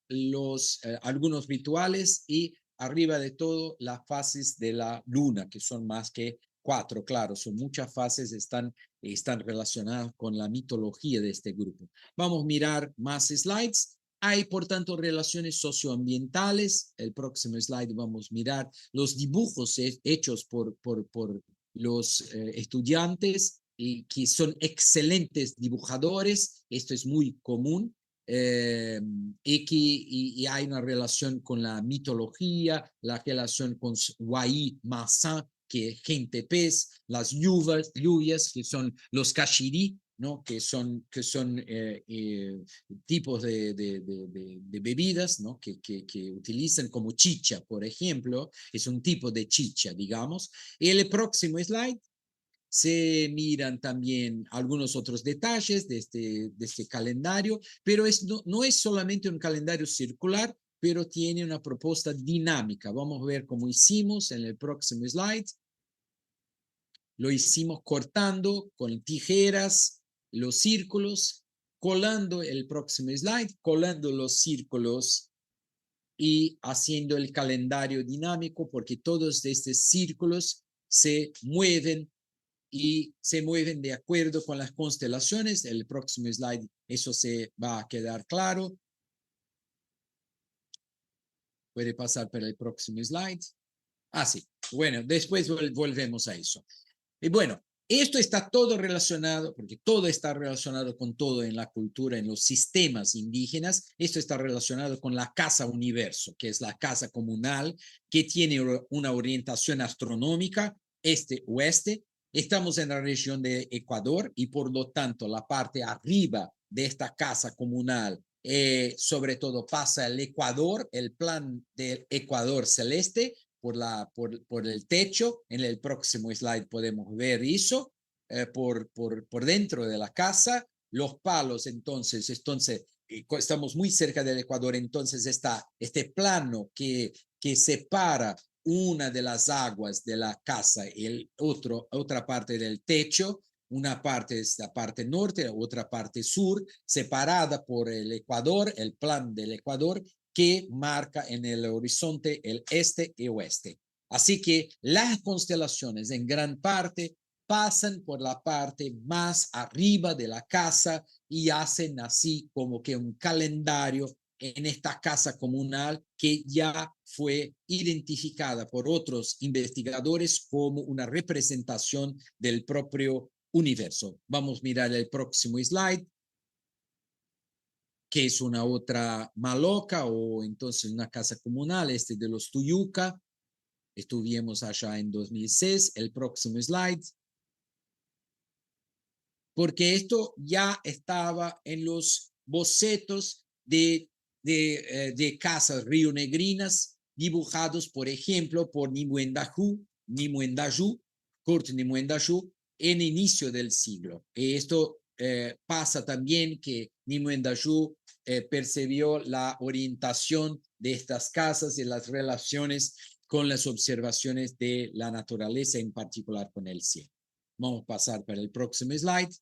algunos rituales, y arriba de todo las fases de la luna, que son más que 4, claro, son muchas fases, están relacionadas con la mitología de este grupo. Vamos a mirar más slides. Hay, por tanto, relaciones socioambientales. El próximo slide vamos a mirar los dibujos hechos por los estudiantes, y que son excelentes dibujadores. Esto es muy común. Y hay una relación con la mitología, la relación con Wai Massin, que es gente pez, las lluvias, que son los kashiri, ¿no? que son tipos de bebidas, ¿no? que utilizan como chicha, por ejemplo, es un tipo de chicha, digamos. Y el próximo slide se miran también algunos otros detalles de este calendario, pero no es solamente un calendario circular, pero tiene una propuesta dinámica. Vamos a ver cómo hicimos en el próximo slide. Lo hicimos cortando con tijeras los círculos, colando el próximo slide, colando los círculos y haciendo el calendario dinámico, porque todos estos círculos se mueven y se mueven de acuerdo con las constelaciones. El próximo slide, eso se va a quedar claro. Puede pasar para el próximo slide. Sí. Bueno, después volvemos a eso. Y bueno, esto está todo relacionado, porque todo está relacionado con todo en la cultura, en los sistemas indígenas. Esto está relacionado con la casa universo, que es la casa comunal, que tiene una orientación astronómica, este-oeste. Estamos en la región de Ecuador y por lo tanto la parte arriba de esta casa comunal, sobre todo pasa el Ecuador, el plan del Ecuador celeste por el techo. En el próximo slide podemos ver eso por dentro de la casa. Los palos, entonces estamos muy cerca del Ecuador, entonces está este plano que separa una de las aguas de la casa y otra parte del techo. Una parte es la parte norte, otra parte sur, separada por el Ecuador, el plan del Ecuador, que marca en el horizonte el este y oeste. Así que las constelaciones en gran parte pasan por la parte más arriba de la casa y hacen así como que un calendario en esta casa comunal que ya fue identificada por otros investigadores como una representación del propio universo. Vamos a mirar el próximo slide, que es una otra maloca o entonces una casa comunal, de los Tuyuca. Estuvimos allá en 2006. El próximo slide. Porque esto ya estaba en los bocetos de casas rionegrinas dibujados, por ejemplo, por Nimue-Ndaju, Kurt Nimue-Ndaju, en inicio del siglo. Y esto pasa también que Nimue-Ndaju percibió la orientación de estas casas y las relaciones con las observaciones de la naturaleza, en particular con el cielo. Vamos a pasar para el próximo slide.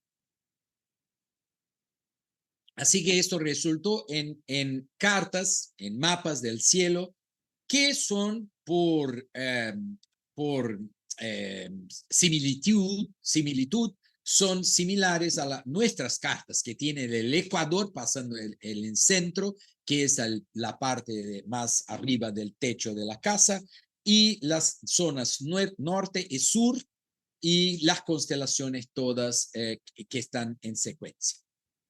Así que esto resultó en cartas, en mapas del cielo, que son por similitud, son similares a nuestras cartas, que tienen el Ecuador pasando el centro, que es la parte más arriba del techo de la casa, y las zonas norte y sur, y las constelaciones todas que están en secuencia.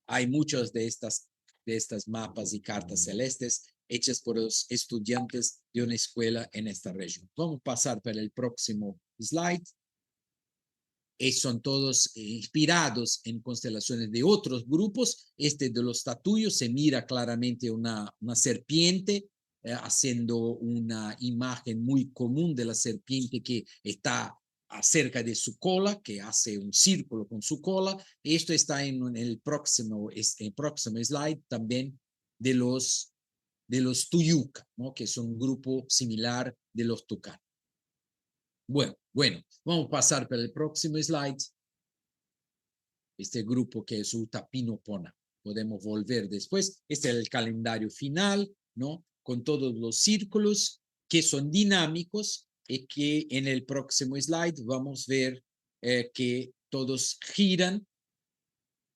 Hay muchos de estas mapas y cartas celestes hechas por los estudiantes de una escuela en esta región. Vamos a pasar para el próximo slide. Son todos inspirados en constelaciones de otros grupos. De los Tatuyos se mira claramente una serpiente, haciendo una imagen muy común de la serpiente que está acerca de su cola, que hace un círculo con su cola. Esto está en el próximo slide también de los Tuyuca, ¿no? Que es un grupo similar de los Tucanos. Bueno, vamos a pasar para el próximo slide. Este grupo que es Utapinopona. Podemos volver después. Este es el calendario final, ¿no? Con todos los círculos que son dinámicos y que en el próximo slide vamos a ver que todos giran,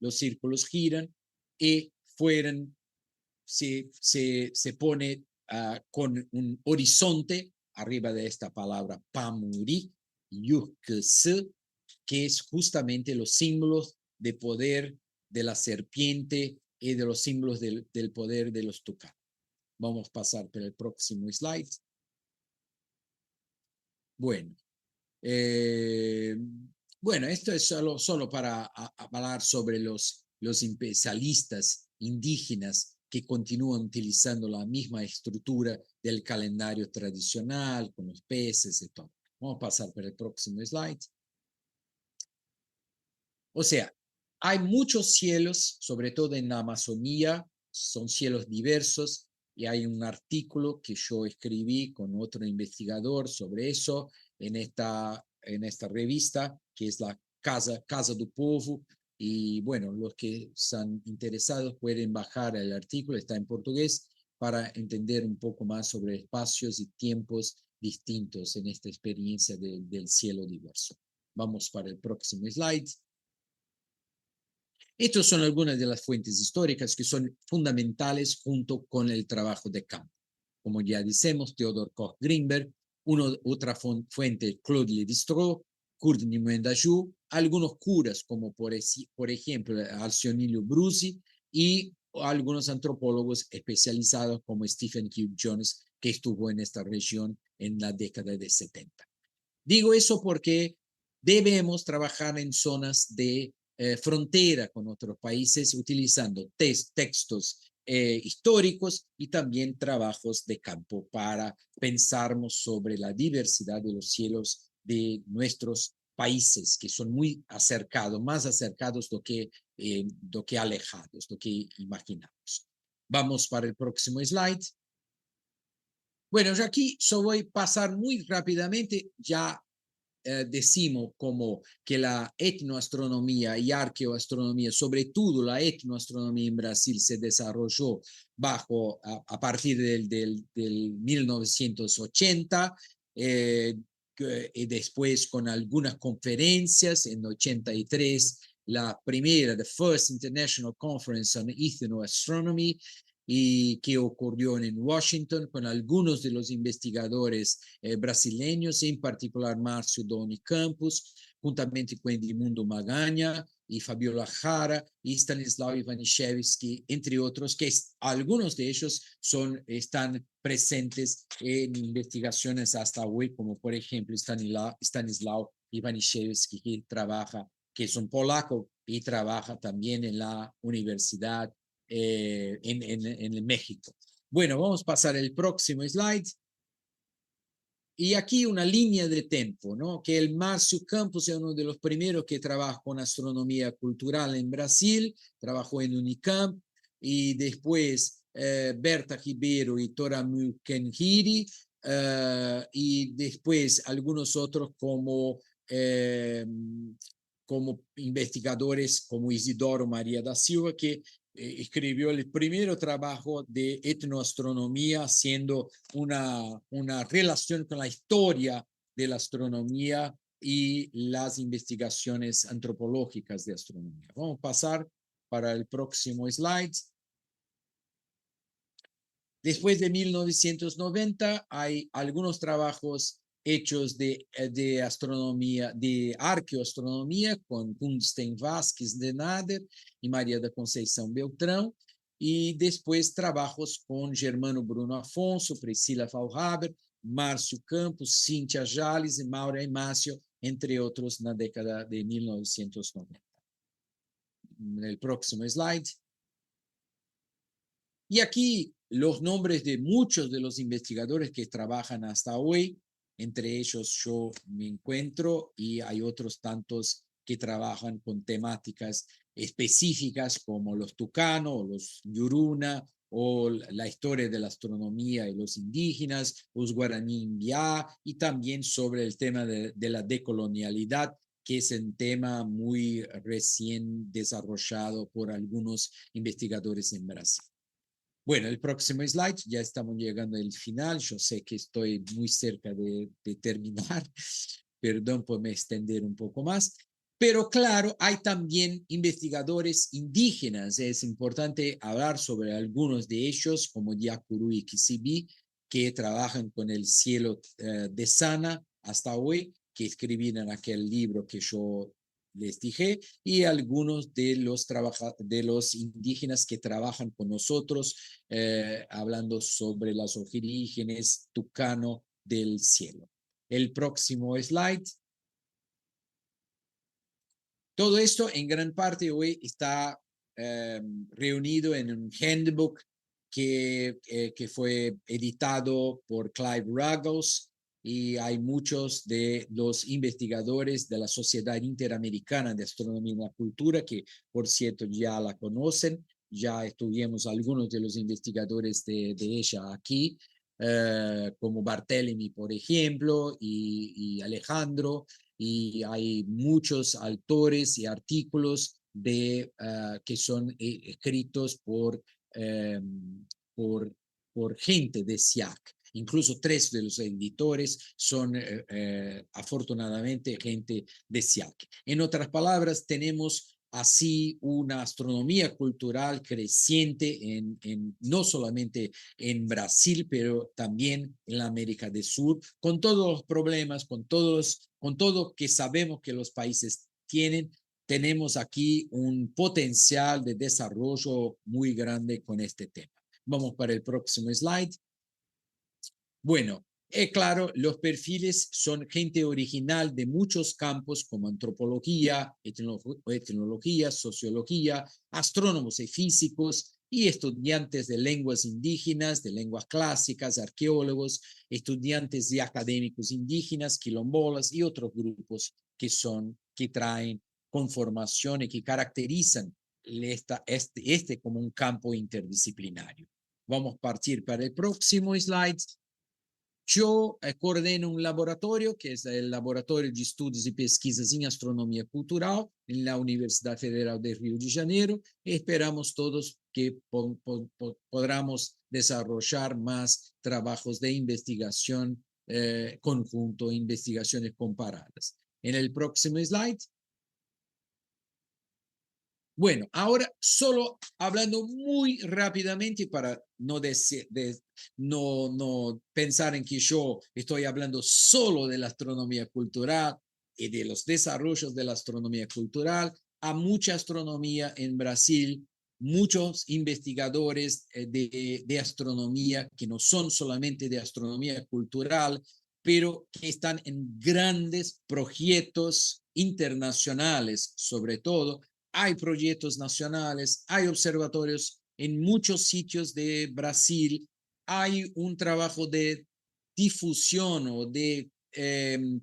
los círculos giran y se pone con un horizonte arriba de esta palabra Pamuri, Yukkse, que es justamente los símbolos de poder de la serpiente y de los símbolos del poder de los tucanos. Vamos a pasar por el próximo slide. Bueno, esto es solo para hablar sobre los especialistas indígenas que continúan utilizando la misma estructura del calendario tradicional, con los peces y todo. Vamos a pasar por el próximo slide. O sea, hay muchos cielos, sobre todo en la Amazonía, son cielos diversos, y hay un artículo que yo escribí con otro investigador sobre eso en esta revista, que es la Casa do Povo. Y bueno, los que están interesados pueden bajar el artículo, está en portugués, para entender un poco más sobre espacios y tiempos distintos en esta experiencia del cielo diverso. Vamos para el próximo slide. Estas son algunas de las fuentes históricas que son fundamentales junto con el trabajo de campo. Como ya decimos, Theodor Koch-Greenberg, otra fuente, Claude Lévi-Strauss, Kurt Nimue-Ndaju, algunos curas como por ejemplo Alcionillo Brusi, y algunos antropólogos especializados como Stephen Hugh Jones, que estuvo en esta región en la década de 70. Digo eso porque debemos trabajar en zonas de frontera con otros países utilizando textos históricos y también trabajos de campo para pensarnos sobre la diversidad de los cielos de nuestros países, que son muy acercados, más acercados do que alejados, do que imaginamos. Vamos para el próximo slide. Bueno, yo aquí solo voy a pasar muy rápidamente, ya decimos como que la etnoastronomía y arqueoastronomía, sobre todo la etnoastronomía en Brasil, se desarrolló a partir del 1980, y después con algunas conferencias en 83, la primera, the First International Conference on Ethnoastronomy, y que ocurrió en Washington con algunos de los investigadores brasileños, en particular Márcio Doni Campos, juntamente con Edmundo Magaña y Fabiola Jara y Stanislaw Ivaniszewski, entre otros, que algunos de ellos están presentes en investigaciones hasta hoy, como por ejemplo Stanislaw Ivaniszewski, que es un polaco y trabaja también en la Universidad en México. Bueno, vamos a pasar el próximo slide. Y aquí una línea de tiempo, ¿no? Que el Márcio Campos es uno de los primeros que trabaja con astronomía cultural en Brasil, trabajó en Unicamp, y después Berta Ribeiro y Toramu Kenhiri, y después algunos otros como investigadores como Isidoro María da Silva, que escribió el primer trabajo de etnoastronomía, haciendo una relación con la historia de la astronomía y las investigaciones antropológicas de astronomía. Vamos a pasar para el próximo slide. Después de 1990 hay algunos trabajos hechos de astronomía, de arqueoastronomía, con Gunstein Vázquez de Nader y María da Conceição Beltrão, y después trabajos con Germano Bruno Afonso, Priscila Faulhaber, Márcio Campos, Cíntia Jales y Maura Imácio, entre otros, na década de 1990. El próximo slide. Y aquí los nombres de muchos de los investigadores que trabajan hasta hoy, entre ellos yo me encuentro, y hay otros tantos que trabajan con temáticas específicas como los tucanos, los yuruna, o la historia de la astronomía y los indígenas, los guaraní india, y también sobre el tema de la decolonialidad, que es un tema muy recién desarrollado por algunos investigadores en Brasil. Bueno, el próximo slide, ya estamos llegando al final, yo sé que estoy muy cerca de terminar, perdón por me extender un poco más, pero claro, hay también investigadores indígenas, es importante hablar sobre algunos de ellos, como Diakuru y Kisibi, que trabajan con el cielo de Sana hasta hoy, que escribieron aquel libro que yo les dije, y algunos de los indígenas que trabajan con nosotros, hablando sobre los orígenes tucano del cielo. El próximo slide. Todo esto en gran parte hoy está reunido en un handbook que fue editado por Clive Ruggles, y hay muchos de los investigadores de la Sociedad Interamericana de Astronomía y la Cultura que, por cierto, ya la conocen. Ya estuvimos algunos de los investigadores de ella aquí, como Barthélemy, por ejemplo, y Alejandro, y hay muchos autores y artículos que son escritos por, por gente de SIAC. Incluso 3 de los editores son afortunadamente gente de SIAC. En otras palabras, tenemos así una astronomía cultural creciente no solamente en Brasil, pero también en la América del Sur, con todos los problemas, con todo que sabemos que los países tienen. Tenemos aquí un potencial de desarrollo muy grande con este tema. Vamos para el próximo slide. Bueno, Claro, los perfiles son gente original de muchos campos como antropología, etnología, sociología, astrónomos y físicos y estudiantes de lenguas indígenas, de lenguas clásicas, arqueólogos, estudiantes y académicos indígenas, quilombolas y otros grupos que traen conformación y que caracterizan este como un campo interdisciplinario. Vamos a partir para el próximo slide. Yo coordeno un laboratorio, que es el Laboratorio de Estudios y Pesquisas en Astronomía Cultural, en la Universidad Federal de Río de Janeiro. Esperamos todos que podamos desarrollar más trabajos de investigación conjunto, investigaciones comparadas. En el próximo slide. Bueno, ahora solo hablando muy rápidamente para no pensar en que yo estoy hablando solo de la astronomía cultural y de los desarrollos de la astronomía cultural. Hay mucha astronomía en Brasil, muchos investigadores de astronomía que no son solamente de astronomía cultural, pero que están en grandes proyectos internacionales, sobre todo hay proyectos nacionales, hay observatorios en muchos sitios de Brasil, hay un trabajo de difusión o de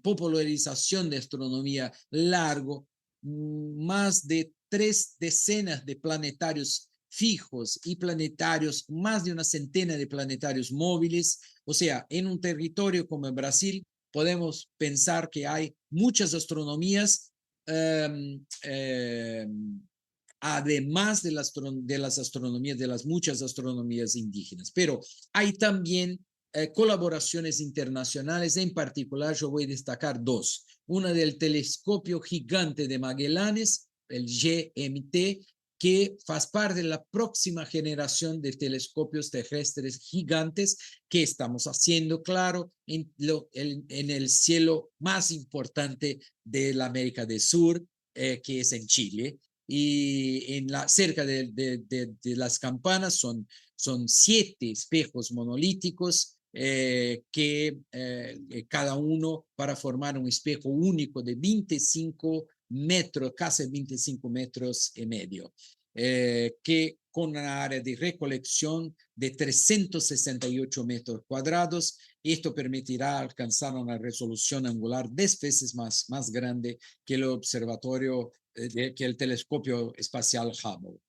popularización de astronomía largo, más de 3 decenas de planetarios fijos y planetarios, más de una centena de planetarios móviles. O sea, en un territorio como Brasil, podemos pensar que hay muchas astronomías además de las astronomías, de las muchas astronomías indígenas. Pero hay también colaboraciones internacionales, en particular yo voy a destacar dos. Una del telescopio gigante de Magallanes, el GMT, que faz parte de la próxima generación de telescopios terrestres gigantes que estamos haciendo, claro, en el cielo más importante de la América del Sur, que es en Chile. Y cerca de las campanas son 7 espejos monolíticos que cada uno para formar un espejo único de 25 metros, casi 25 metros y medio, que con una área de recolección de 368 metros cuadrados. Esto permitirá alcanzar una resolución angular 10 veces más grande que el observatorio, que el telescopio espacial Hubble.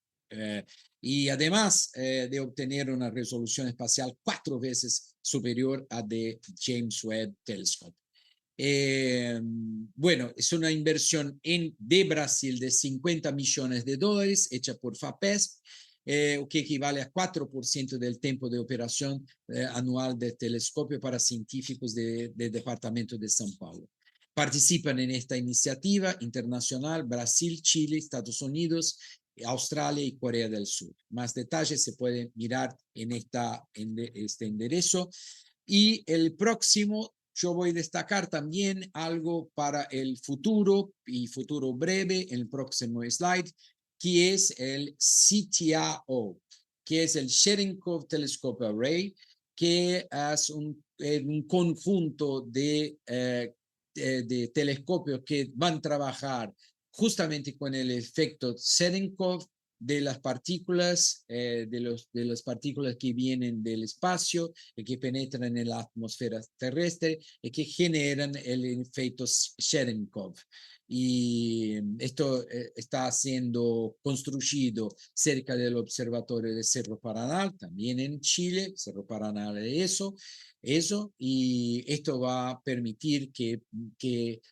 Y además de obtener una resolución espacial 4 veces superior a de James Webb Telescope. Bueno, es una inversión de Brasil de 50 millones de dólares hecha por FAPESP, que equivale a 4% del tiempo de operación anual del telescopio para científicos del Departamento de São Paulo. Participan en esta iniciativa internacional Brasil, Chile, Estados Unidos, Australia y Corea del Sur. Más detalles se pueden mirar en este enderezo. Y el próximo, yo voy a destacar también algo para el futuro y futuro breve, en el próximo slide, que es el CTAO, que es el Cherenkov Telescope Array, que es un conjunto de telescopios que van a trabajar justamente con el efecto Cherenkov de las partículas, de las partículas que vienen del espacio y que penetran en la atmósfera terrestre y que generan el efecto Cherenkov. Y esto está siendo construido cerca del observatorio de Cerro Paraná, también en Chile, Cerro Paraná de eso, y esto va a permitir que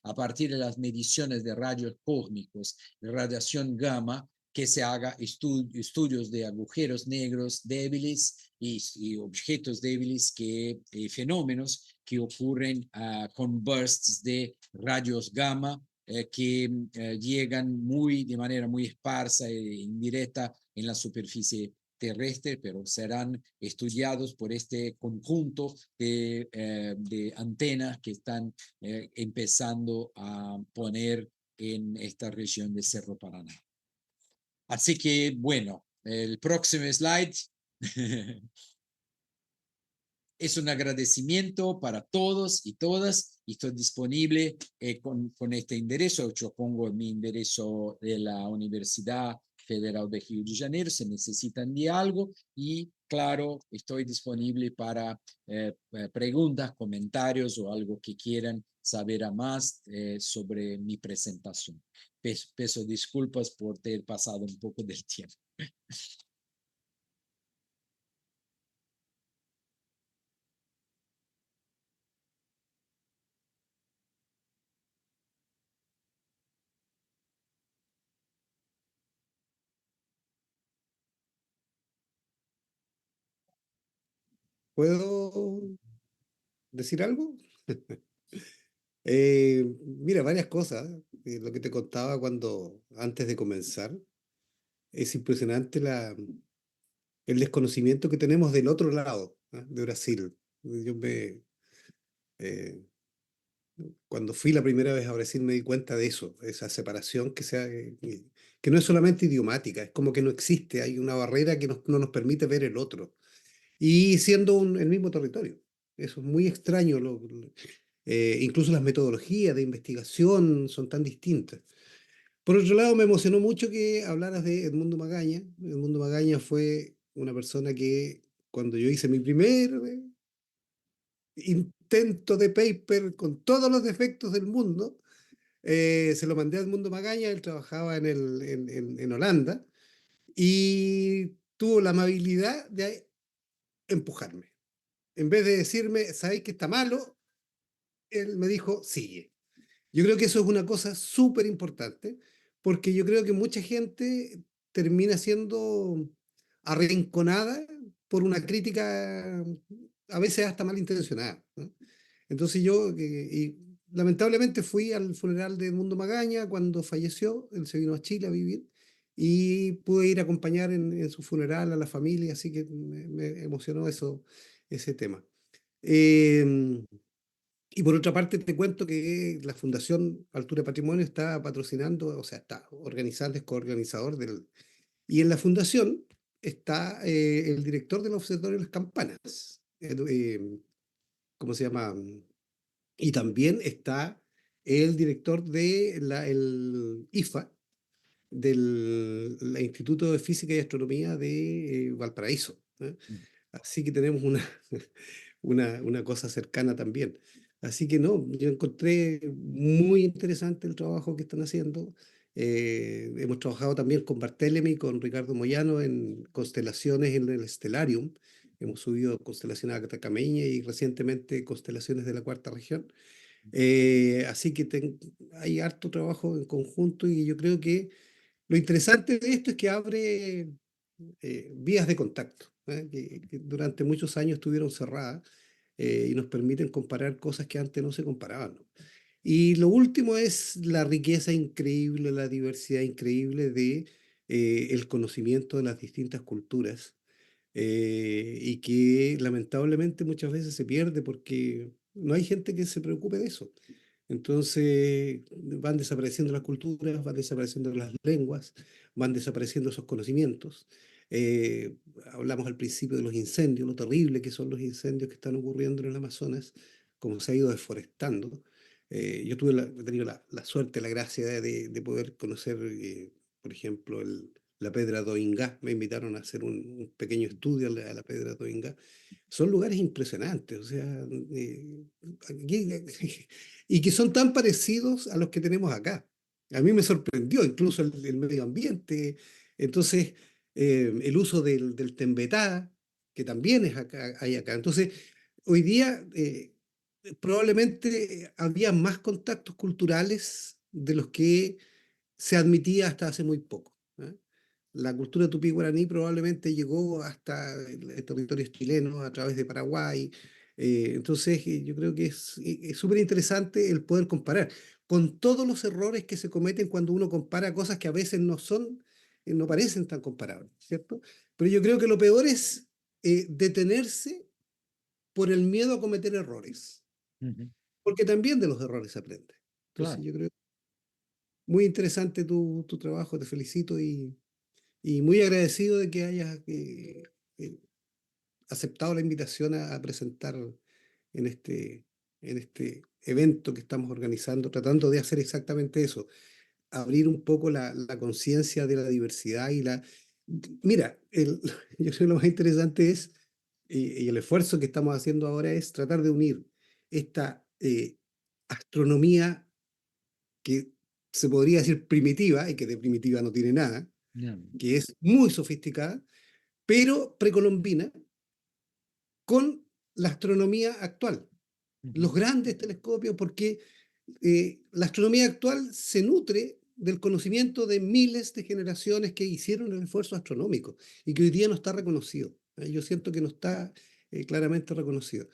a partir de las mediciones de rayos cósmicos, de radiación gamma, que se haga estudios de agujeros negros débiles y objetos débiles, fenómenos que ocurren con bursts de rayos gamma que llegan de manera muy esparsa e indirecta en la superficie terrestre, pero serán estudiados por este conjunto de antenas que están empezando a poner en esta región de Cerro Paraná. Así que, bueno, el próximo slide. es un agradecimiento para todos y todas y estoy disponible con este enderezo. Yo pongo mi enderezo de la Universidad Federal de Río de Janeiro, se necesitan de algo y claro, estoy disponible para preguntas, comentarios o algo que quieran saber a más sobre mi presentación. Peço disculpas por ter pasado un poco del tiempo. ¿Puedo decir algo? Mira, varias cosas. Lo que te contaba antes de comenzar, es impresionante el desconocimiento que tenemos del otro lado, ¿ah? De Brasil. Eh, Cuando fui la primera vez a Brasil me di cuenta de eso, esa separación que no es solamente idiomática, es como que no existe, hay una barrera que no nos permite ver el otro. Y siendo el mismo territorio. Eso es muy extraño. Incluso las metodologías de investigación son tan distintas. Por otro lado, me emocionó mucho que hablaras de Edmundo Magaña. Edmundo Magaña fue una persona que cuando yo hice mi primer intento de paper con todos los defectos del mundo, se lo mandé a Edmundo Magaña. Él trabajaba en Holanda y tuvo la amabilidad de empujarme. En vez de decirme, ¿sabéis que está malo? Él me dijo, sigue. Yo creo que eso es una cosa súper importante, porque yo creo que mucha gente termina siendo arrinconada por una crítica a veces hasta malintencionada, ¿no? Entonces y lamentablemente fui al funeral de Edmundo Magaña cuando falleció. Él se vino a Chile a vivir y pude ir a acompañar en su funeral a la familia, así que me emocionó ese tema. Eh, y por otra parte, te cuento que la Fundación Altura Patrimonio está patrocinando, o sea, está organizando, es coorganizador Y en la fundación está el director del Observatorio de las Campanas, ¿cómo se llama? Y también está el director de el IFA, del Instituto de Física y Astronomía de Valparaíso, ¿eh? Así que tenemos una cosa cercana también. Así que no, yo encontré muy interesante el trabajo que están haciendo. Hemos trabajado también con Barthélemy, con Ricardo Moyano en constelaciones en el Stellarium. Hemos subido constelaciones atacameña y recientemente constelaciones de la cuarta región. Así que hay harto trabajo en conjunto y yo creo que lo interesante de esto es que abre vías de contacto, ¿eh? Que durante muchos años estuvieron cerradas, y nos permiten comparar cosas que antes no se comparaban, ¿no? Y lo último es la riqueza increíble, la diversidad increíble de el conocimiento de las distintas culturas, y que lamentablemente muchas veces se pierde porque no hay gente que se preocupe de eso. Entonces van desapareciendo las culturas, van desapareciendo las lenguas, van desapareciendo esos conocimientos. Eh, Hablamos al principio de los incendios, lo terrible que son los incendios que están ocurriendo en el Amazonas, cómo se ha ido deforestando. Yo he tenido la suerte, la gracia de poder conocer, por ejemplo, la Pedra do Ingá. Me invitaron a hacer un pequeño estudio a la Pedra do Ingá. Son lugares impresionantes, o sea, aquí, y que son tan parecidos a los que tenemos acá. A mí me sorprendió incluso el medio ambiente. Entonces, el uso del tembetá, que también hay acá. Entonces, hoy día probablemente había más contactos culturales de los que se admitía hasta hace muy poco, ¿eh? La cultura tupí-guaraní probablemente llegó hasta el territorio chileno a través de Paraguay. Entonces, yo creo que es súper interesante el poder comparar con todos los errores que se cometen cuando uno compara cosas que a veces no parecen tan comparables, ¿cierto? Pero yo creo que lo peor es detenerse por el miedo a cometer errores, porque también de los errores se aprende. Entonces, Claro. yo creo muy interesante tu trabajo, te felicito y muy agradecido de que hayas aceptado la invitación a presentar en este evento que estamos organizando, tratando de hacer exactamente eso, abrir un poco la conciencia de la diversidad y la... Mira, yo creo que lo más interesante es, y el esfuerzo que estamos haciendo ahora es tratar de unir esta astronomía que se podría decir primitiva, y que de primitiva no tiene nada, Ya. que es muy sofisticada, pero precolombina, con la astronomía actual, los Ujú. grandes telescopios, porque la astronomía actual se nutre del conocimiento de miles de generaciones que hicieron el esfuerzo astronómico y que hoy día no está reconocido. Yo siento que no está claramente reconocido.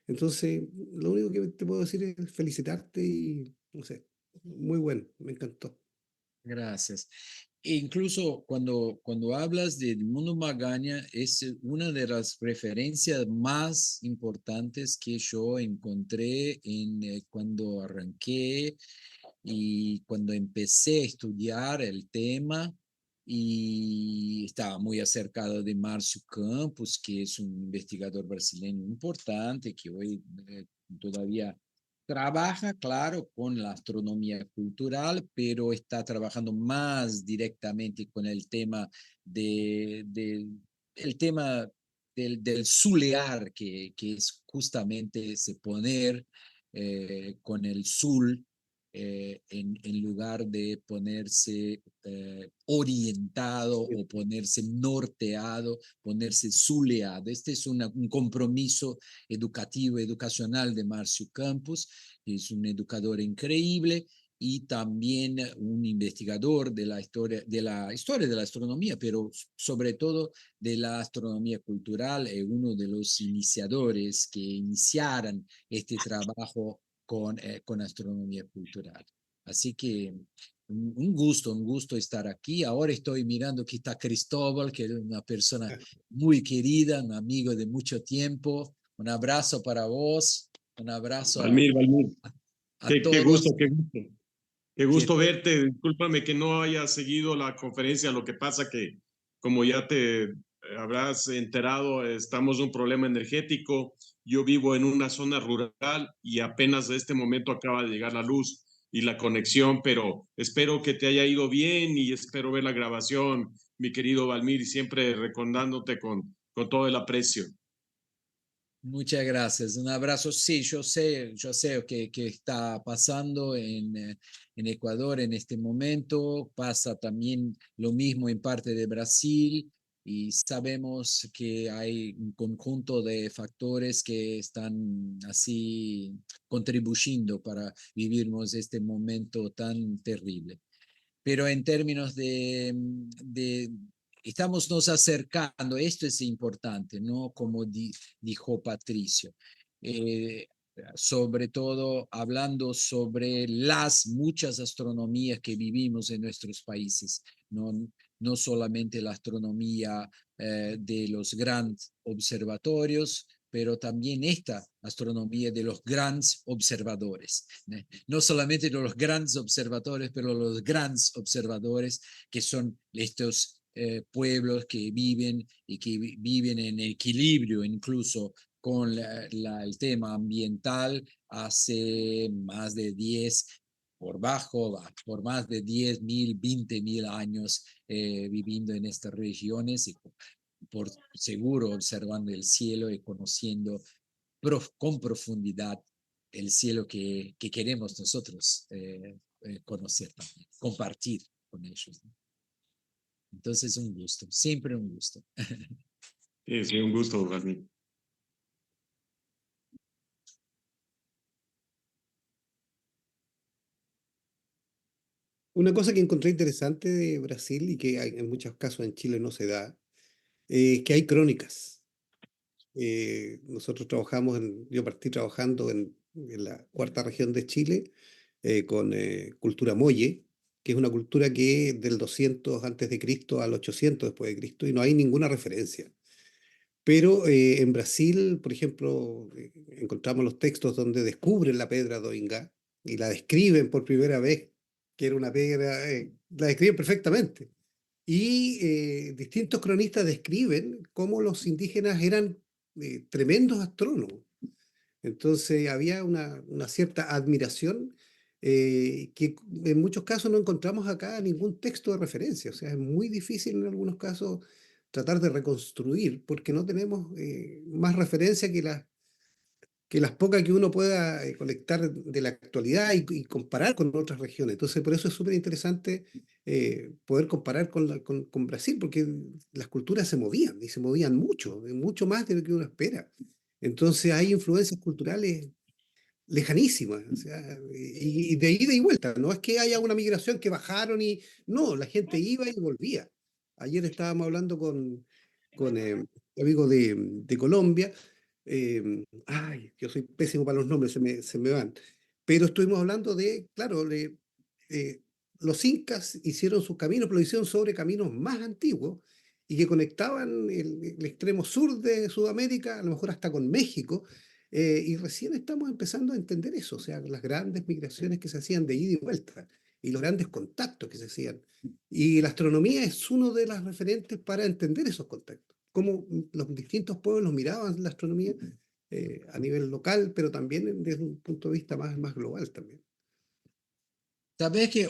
Entonces, lo único que te puedo decir es felicitarte y, no sé, muy bueno, me encantó. Gracias. E incluso cuando hablas del mundo Magaña, es una de las referencias más importantes que yo encontré cuando arranqué y cuando empecé a estudiar el tema. Y estaba muy acercado de Márcio Campos, que es un investigador brasileño importante, que hoy todavía trabaja, claro, con la astronomía cultural, pero está trabajando más directamente con el tema el tema del zulear, que es justamente se poner con el sul en lugar de ponerse orientado o ponerse norteado, ponerse zuleado. Este es un compromiso educativo, educacional de Márcio Campos, que es un educador increíble y también un investigador de la astronomía, pero sobre todo de la astronomía cultural, uno de los iniciadores que iniciaran este trabajo con astronomía cultural. Así que un gusto estar aquí. Ahora estoy mirando que está Cristóbal, que es una persona muy querida, un amigo de mucho tiempo. Un abrazo para vos, un abrazo Valmir, Valmir, a qué todos. gusto, qué gusto. Qué Que, gusto verte. Discúlpame que no haya seguido la conferencia. Lo que pasa que, como ya te habrás enterado, estamos en un problema energético. Yo vivo en una zona rural y apenas de este momento acaba de llegar la luz y la conexión, pero espero que te haya ido bien y espero ver la grabación, mi querido Valmir, y siempre recordándote con todo el aprecio. Muchas gracias. Un abrazo. Sí, yo sé que está pasando en Ecuador en este momento. Pasa también lo mismo en parte de Brasil y sabemos que hay un conjunto de factores que están así contribuyendo para vivirnos este momento tan terrible. Pero en términos estamos nos acercando, esto es importante, ¿no? Como dijo Patricio, eh, sobre todo hablando sobre las muchas astronomías que vivimos en nuestros países, no, no solamente la astronomía de los grandes observatorios, pero también esta astronomía de los grandes observadores. No solamente de los grandes observadores, pero los grandes observadores que son estos pueblos que viven y que viven en equilibrio incluso con el tema ambiental hace más de 10, por más de 10.000, 20.000 años viviendo en estas regiones y por seguro observando el cielo y conociendo con profundidad el cielo que queremos nosotros conocer también, compartir con ellos, ¿no? Entonces, un gusto, siempre un gusto. Sí, un gusto, Valmir. Una cosa que encontré interesante de Brasil y que en muchos casos en Chile no se da, es que hay crónicas. Nosotros yo partí trabajando en la cuarta región de Chile con cultura Molle, que es una cultura que es del 200 antes de Cristo al 800 después de Cristo y no hay ninguna referencia. Pero en Brasil, por ejemplo, encontramos los textos donde descubren la Pedra do Ingá y la describen por primera vez, que era una piedra, la describen perfectamente. Y distintos cronistas describen cómo los indígenas eran tremendos astrónomos. Entonces había una cierta admiración que en muchos casos no encontramos acá ningún texto de referencia. O sea, es muy difícil en algunos casos tratar de reconstruir porque no tenemos más referencia que las pocas que uno pueda colectar de la actualidad y comparar con otras regiones. Entonces, por eso es súper interesante poder comparar con Brasil, porque las culturas se movían y se movían mucho, mucho más de lo que uno espera. Entonces, hay influencias culturales lejanísimas, o sea, y de ida y vuelta. No es que haya una migración que bajaron y no, la gente iba y volvía. Ayer estábamos hablando con amigos de Colombia. Ay, yo soy pésimo para los nombres, se me van. Pero estuvimos hablando de, claro, eh, los incas hicieron sus caminos, pero lo hicieron sobre caminos más antiguos y que conectaban el extremo sur de Sudamérica, a lo mejor hasta con México, y recién estamos empezando a entender eso, o sea, las grandes migraciones que se hacían de ida y vuelta y los grandes contactos que se hacían. Y la astronomía es uno de las referentes para entender esos contactos, cómo los distintos pueblos miraban la astronomía a nivel local, pero también desde un punto de vista más global también. Sabes que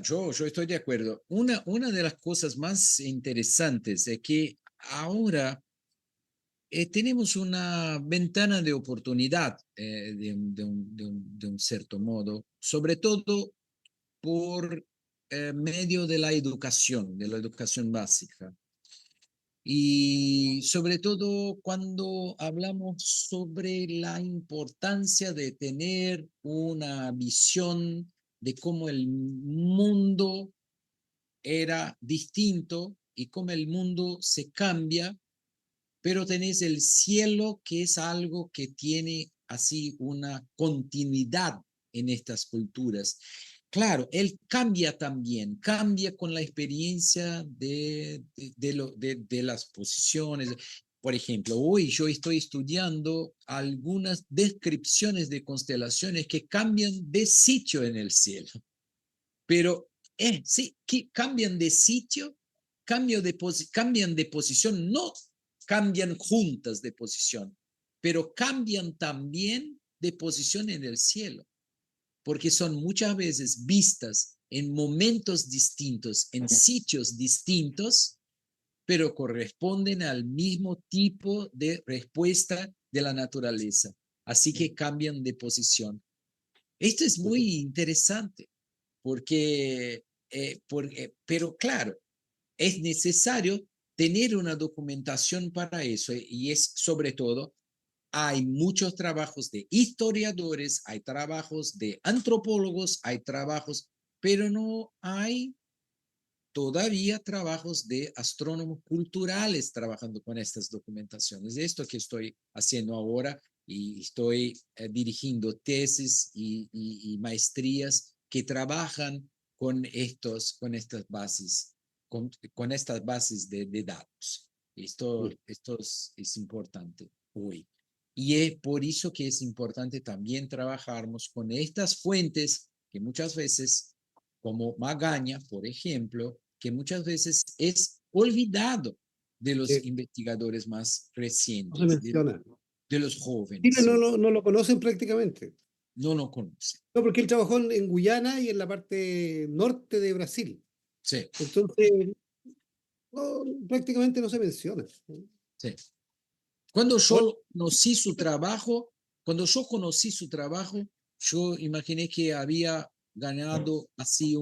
yo estoy de acuerdo. Una de las cosas más interesantes es que ahora tenemos una ventana de oportunidad de un cierto modo, sobre todo por medio de la educación básica. Y sobre todo cuando hablamos sobre la importancia de tener una visión de cómo el mundo era distinto y cómo el mundo se cambia, pero tenés el cielo que es algo que tiene así una continuidad en estas culturas. Claro, él cambia también, cambia con la experiencia de las posiciones. Por ejemplo, hoy yo estoy estudiando algunas descripciones de constelaciones que cambian de sitio en el cielo, pero sí, que cambian de sitio, cambian de posición, no cambian juntas de posición, pero cambian también de posición en el cielo, porque son muchas veces vistas en momentos distintos, en sitios distintos, pero corresponden al mismo tipo de respuesta de la naturaleza. Así que cambian de posición. Esto es muy interesante porque, pero claro, es necesario tener una documentación para eso y es sobre todo, hay muchos trabajos de historiadores, hay trabajos de antropólogos, hay trabajos, pero no hay todavía trabajos de astrónomos culturales trabajando con estas documentaciones. Esto que estoy haciendo ahora y estoy dirigiendo tesis y maestrías que trabajan con estas bases, con estas bases de datos. Esto es importante hoy. Y es por eso que es importante también trabajarnos con estas fuentes que muchas veces como Magaña, por ejemplo, que muchas veces es olvidado de los investigadores más No se recientes, menciona. de los jóvenes, Chile ¿sí? no lo conocen prácticamente. No lo conocen. No, porque él trabajó en Guyana y en la parte norte de Brasil. Sí, Entonces, prácticamente no se menciona. sí. Cuando Ahora, yo conocí su trabajo, cuando yo conocí su trabajo, yo imaginé que había ganado así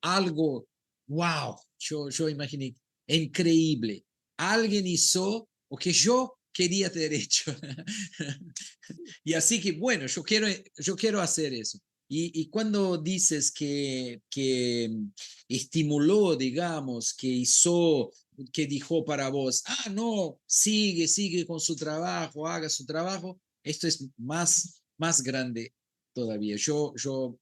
algo, wow, yo imaginé, increíble. Alguien hizo lo que yo quería tener hecho. Y así que, bueno, yo quiero hacer eso. Y cuando dices que estimuló, digamos, que hizo, que dijo para vos, no, sigue con su trabajo, haga su trabajo, esto es más grande todavía. Yo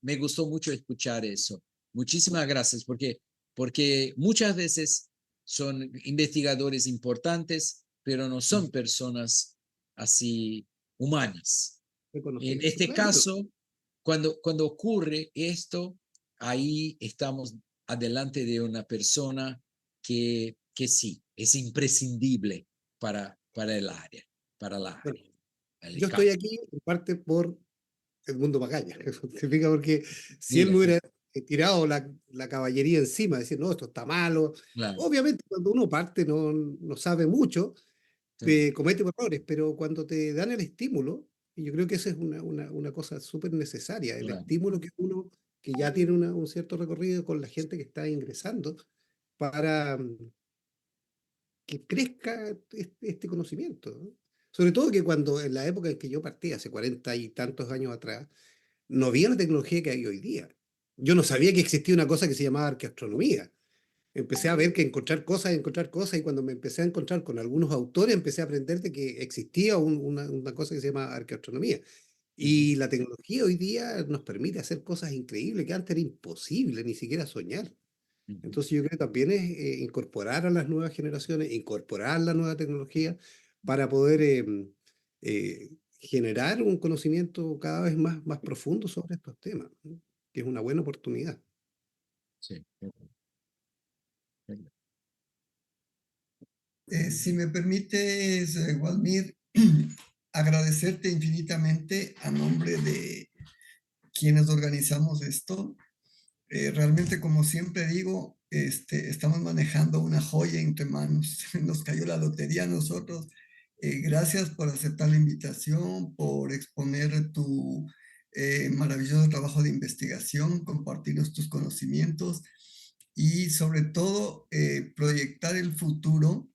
me gustó mucho escuchar eso. Muchísimas gracias, porque muchas veces son investigadores importantes, pero no son personas así humanas. En reconocido. este Claro. caso, cuando ocurre esto, ahí estamos adelante de una persona que sí, es imprescindible para el área, para la Bueno, área. El yo campo. estoy aquí en parte por Edmundo Magaña. Significa porque si él Diga, me hubiera tirado la caballería encima, decir, no, esto está malo. claro, Obviamente, cuando uno parte no sabe mucho, sí, comete errores, pero cuando te dan el estímulo, y yo creo que esa es una cosa súper necesaria, el claro, estímulo que uno que ya tiene un cierto recorrido con la gente que está ingresando para que crezca este conocimiento, ¿no? Sobre todo que cuando en la época en que yo partí, hace 40 y tantos años atrás, no había la tecnología que hay hoy día. Yo no sabía que existía una cosa que se llamaba arqueoastronomía. Empecé a ver que encontrar cosas, y cuando me empecé a encontrar con algunos autores, empecé a aprender de que existía una cosa que se llama arqueoastronomía. ujú, Y la tecnología hoy día nos permite hacer cosas increíbles que antes era imposible ni siquiera soñar. ujú, Entonces yo creo que también es incorporar a las nuevas generaciones, incorporar la nueva tecnología para poder generar un conocimiento cada vez más profundo sobre estos temas, ¿no? Que es una buena oportunidad. sí, Si me permites, Walmir, agradecerte infinitamente a nombre de quienes organizamos esto. Realmente, como siempre digo, estamos manejando una joya entre manos. Nos cayó la lotería a nosotros. Gracias por aceptar la invitación, por exponer tu maravilloso trabajo de investigación, compartirnos tus conocimientos y sobre todo proyectar el futuro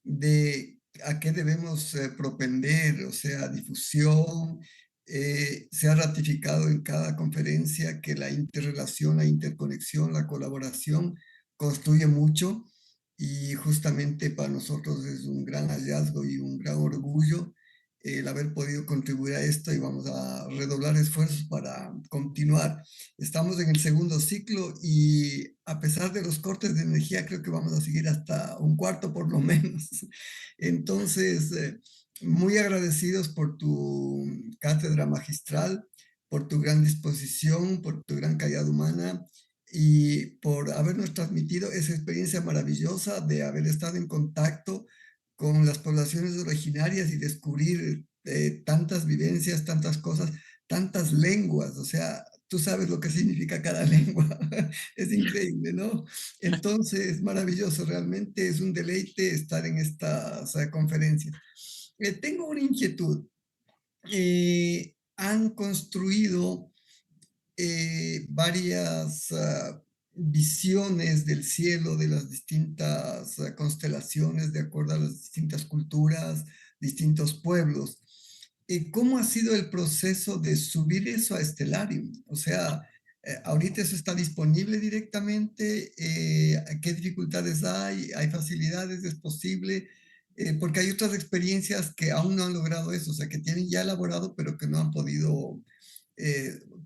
de a qué debemos propender, o sea, difusión. Se ha ratificado en cada conferencia que la interrelación, la interconexión, la colaboración construye mucho y justamente para nosotros es un gran hallazgo y un gran orgullo el haber podido contribuir a esto y vamos a redoblar esfuerzos para continuar. Estamos en el segundo ciclo y a pesar de los cortes de energía, creo que vamos a seguir hasta un cuarto por lo menos. Entonces, muy agradecidos por tu cátedra magistral, por tu gran disposición, por tu gran calidad humana y por habernos transmitido esa experiencia maravillosa de haber estado en contacto con las poblaciones originarias y descubrir tantas vivencias, tantas cosas, tantas lenguas. O sea, tú sabes lo que significa cada lengua. Es increíble, ¿no? Entonces, maravilloso, realmente es un deleite estar en estas conferencias. Tengo una inquietud. Han construido varias visiones del cielo de las distintas constelaciones de acuerdo a las distintas culturas, distintos pueblos. ¿Cómo ha sido el proceso de subir eso a Stellarium? O sea, ahorita eso está disponible directamente. ¿Qué dificultades hay? ¿Hay facilidades? ¿Es posible? Porque hay otras experiencias que aún no han logrado eso, o sea, que tienen ya elaborado, pero que no han podido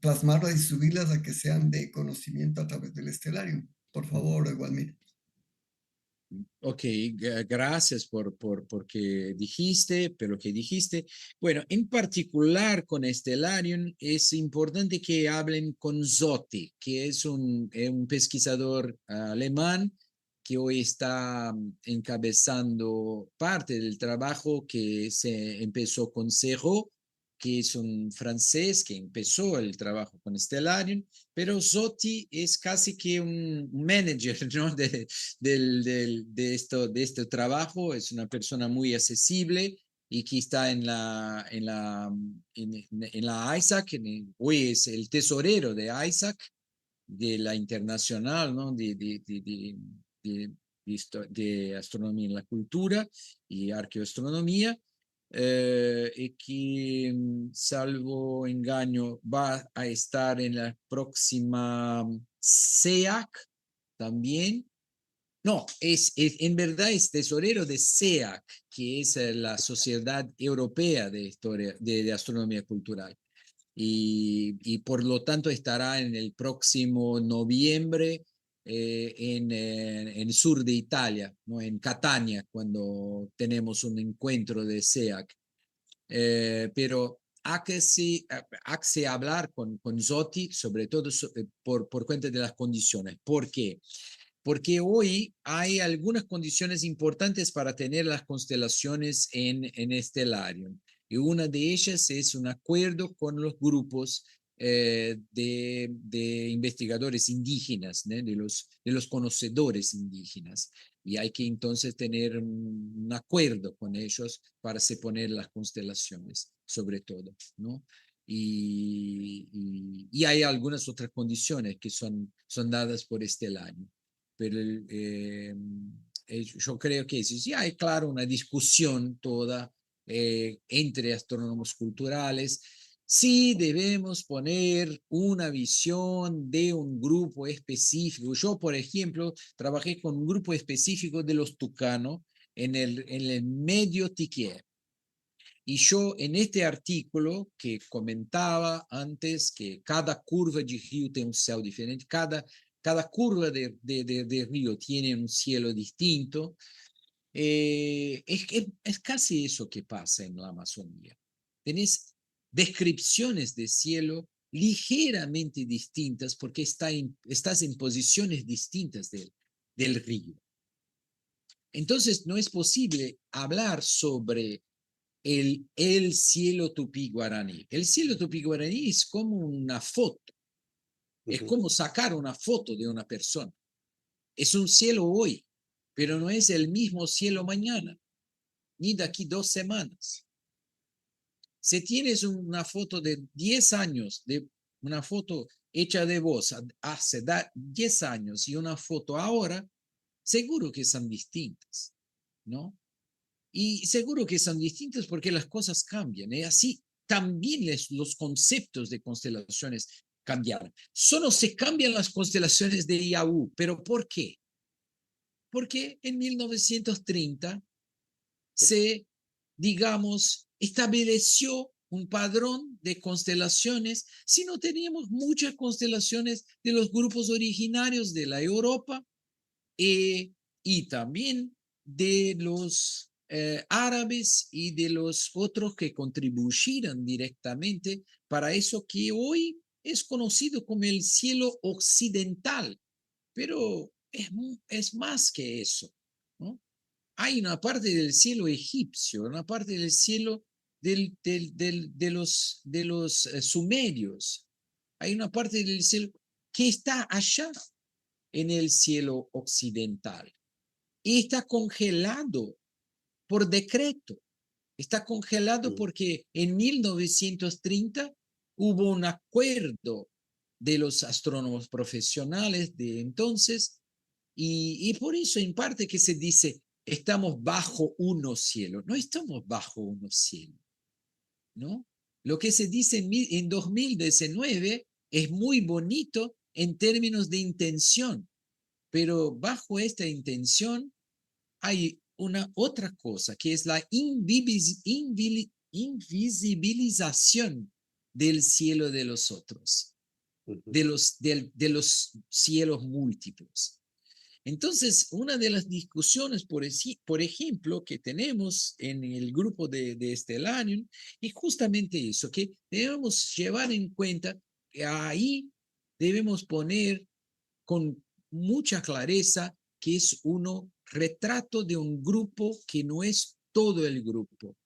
plasmarlas y subirlas a que sean de conocimiento a través del Stellarium. Por favor, Walmir. ok, gracias porque dijiste, pero que dijiste. Bueno, en particular con Stellarium es importante que hablen con Zotti, que es un pesquisador alemán que hoy está encabezando parte del trabajo que se empezó con Serrault, que es un francés que empezó el trabajo con Stellarium, pero Zotti es casi que un manager, ¿no? De este trabajo. Es una persona muy accesible y que está en la ISAC, hoy es el tesorero de ISAC, de la internacional, ¿no? De, de astronomía en la cultura y arqueoastronomía. Y que, salvo engaño, va a estar en la próxima SEAC también. No, en verdad es tesorero de SEAC, que es la Sociedad Europea de, Historia, de Astronomía Cultural. Y por lo tanto estará en el próximo noviembre en el sur de Italia, ¿no? En Catania, cuando tenemos un encuentro de SEAC. Pero hay que hablar con Zotti, sobre todo por cuenta de las condiciones. ¿Por qué? porque hoy hay algunas condiciones importantes para tener las constelaciones en Stellarium. Y una de ellas es un acuerdo con los grupos de investigadores indígenas, ¿no? De los conocedores indígenas. Y hay que entonces tener un acuerdo con ellos para se poner las constelaciones, sobre todo, ¿no? Y hay algunas otras condiciones que son dadas por Stellarium. Pero yo creo que sí hay, claro, una discusión toda entre astrónomos culturales. Sí debemos poner una visión de un grupo específico. Yo, por ejemplo, trabajé con un grupo específico de los tucanos en el medio Tiquié. Y yo en este artículo que comentaba antes que cada curva de río tiene un cielo diferente, cada curva de río tiene un cielo distinto, es casi eso que pasa en la Amazonía. Tenés descripciones de cielo ligeramente distintas porque estás en posiciones distintas del río. Entonces no es posible hablar sobre el cielo tupí-guaraní. El cielo tupí-guaraní es como una foto, es como sacar una foto de una persona. Es un cielo hoy, pero no es el mismo cielo mañana, ni de aquí 2 semanas. Si tienes una foto de 10 años, de una foto hecha de vos hace 10 años y una foto ahora, seguro que son distintas, ¿no? Y seguro que son distintas porque las cosas cambian. Y así también los conceptos de constelaciones cambiaron. Solo se cambian las constelaciones de IAU. ¿Pero por qué? Porque en 1930 se, digamos, estableció un padrón de constelaciones si no teníamos muchas constelaciones de los grupos originarios de la Europa y también de los árabes y de los otros que contribuyeron directamente para eso que hoy es conocido como el cielo occidental, pero es más que eso, ¿no? Hay una parte del cielo egipcio, una parte del cielo de los sumerios, hay una parte del cielo que está allá en el cielo occidental y está congelado por decreto. Está congelado porque en 1930 hubo un acuerdo de los astrónomos profesionales de entonces y por eso en parte que se dice estamos bajo unos cielos. No estamos bajo unos cielos, ¿no? Lo que se dice en 2019 es muy bonito en términos de intención, pero bajo esta intención hay una otra cosa que es la invisibilización del cielo de los otros, de los cielos múltiples. Entonces, una de las discusiones, por ejemplo, que tenemos en el grupo de Stellarium es justamente eso, que debemos llevar en cuenta que ahí debemos poner con mucha clareza que es uno retrato de un grupo que no es todo el grupo,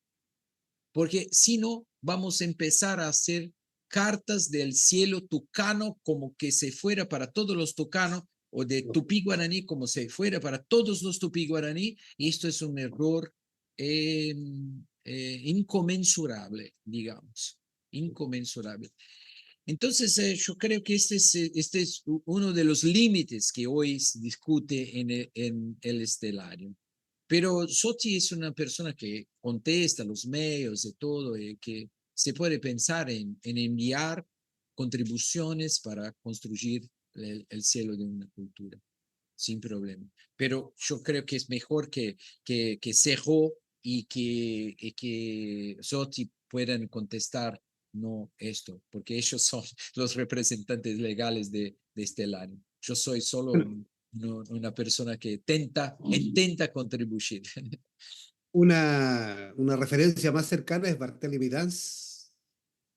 porque si no vamos a empezar a hacer cartas del cielo tucano como que se fuera para todos los tucanos o de tupí guaraní como se fuera para todos los tupí guaraní, y esto es un error inconmensurable, digamos, inconmensurable. Entonces, yo creo que este es uno de los límites que hoy se discute en el Stellarium. Pero Soti es una persona que contesta los medios de todo, que se puede pensar en enviar contribuciones para construir el cielo de una cultura, sin problema. Pero yo creo que es mejor que Sejo y que Soti puedan contestar no esto, porque ellos son los representantes legales de Stellarium. Yo soy solo una persona que intenta contribuir. Una referencia más cercana es Barthélemy Dance,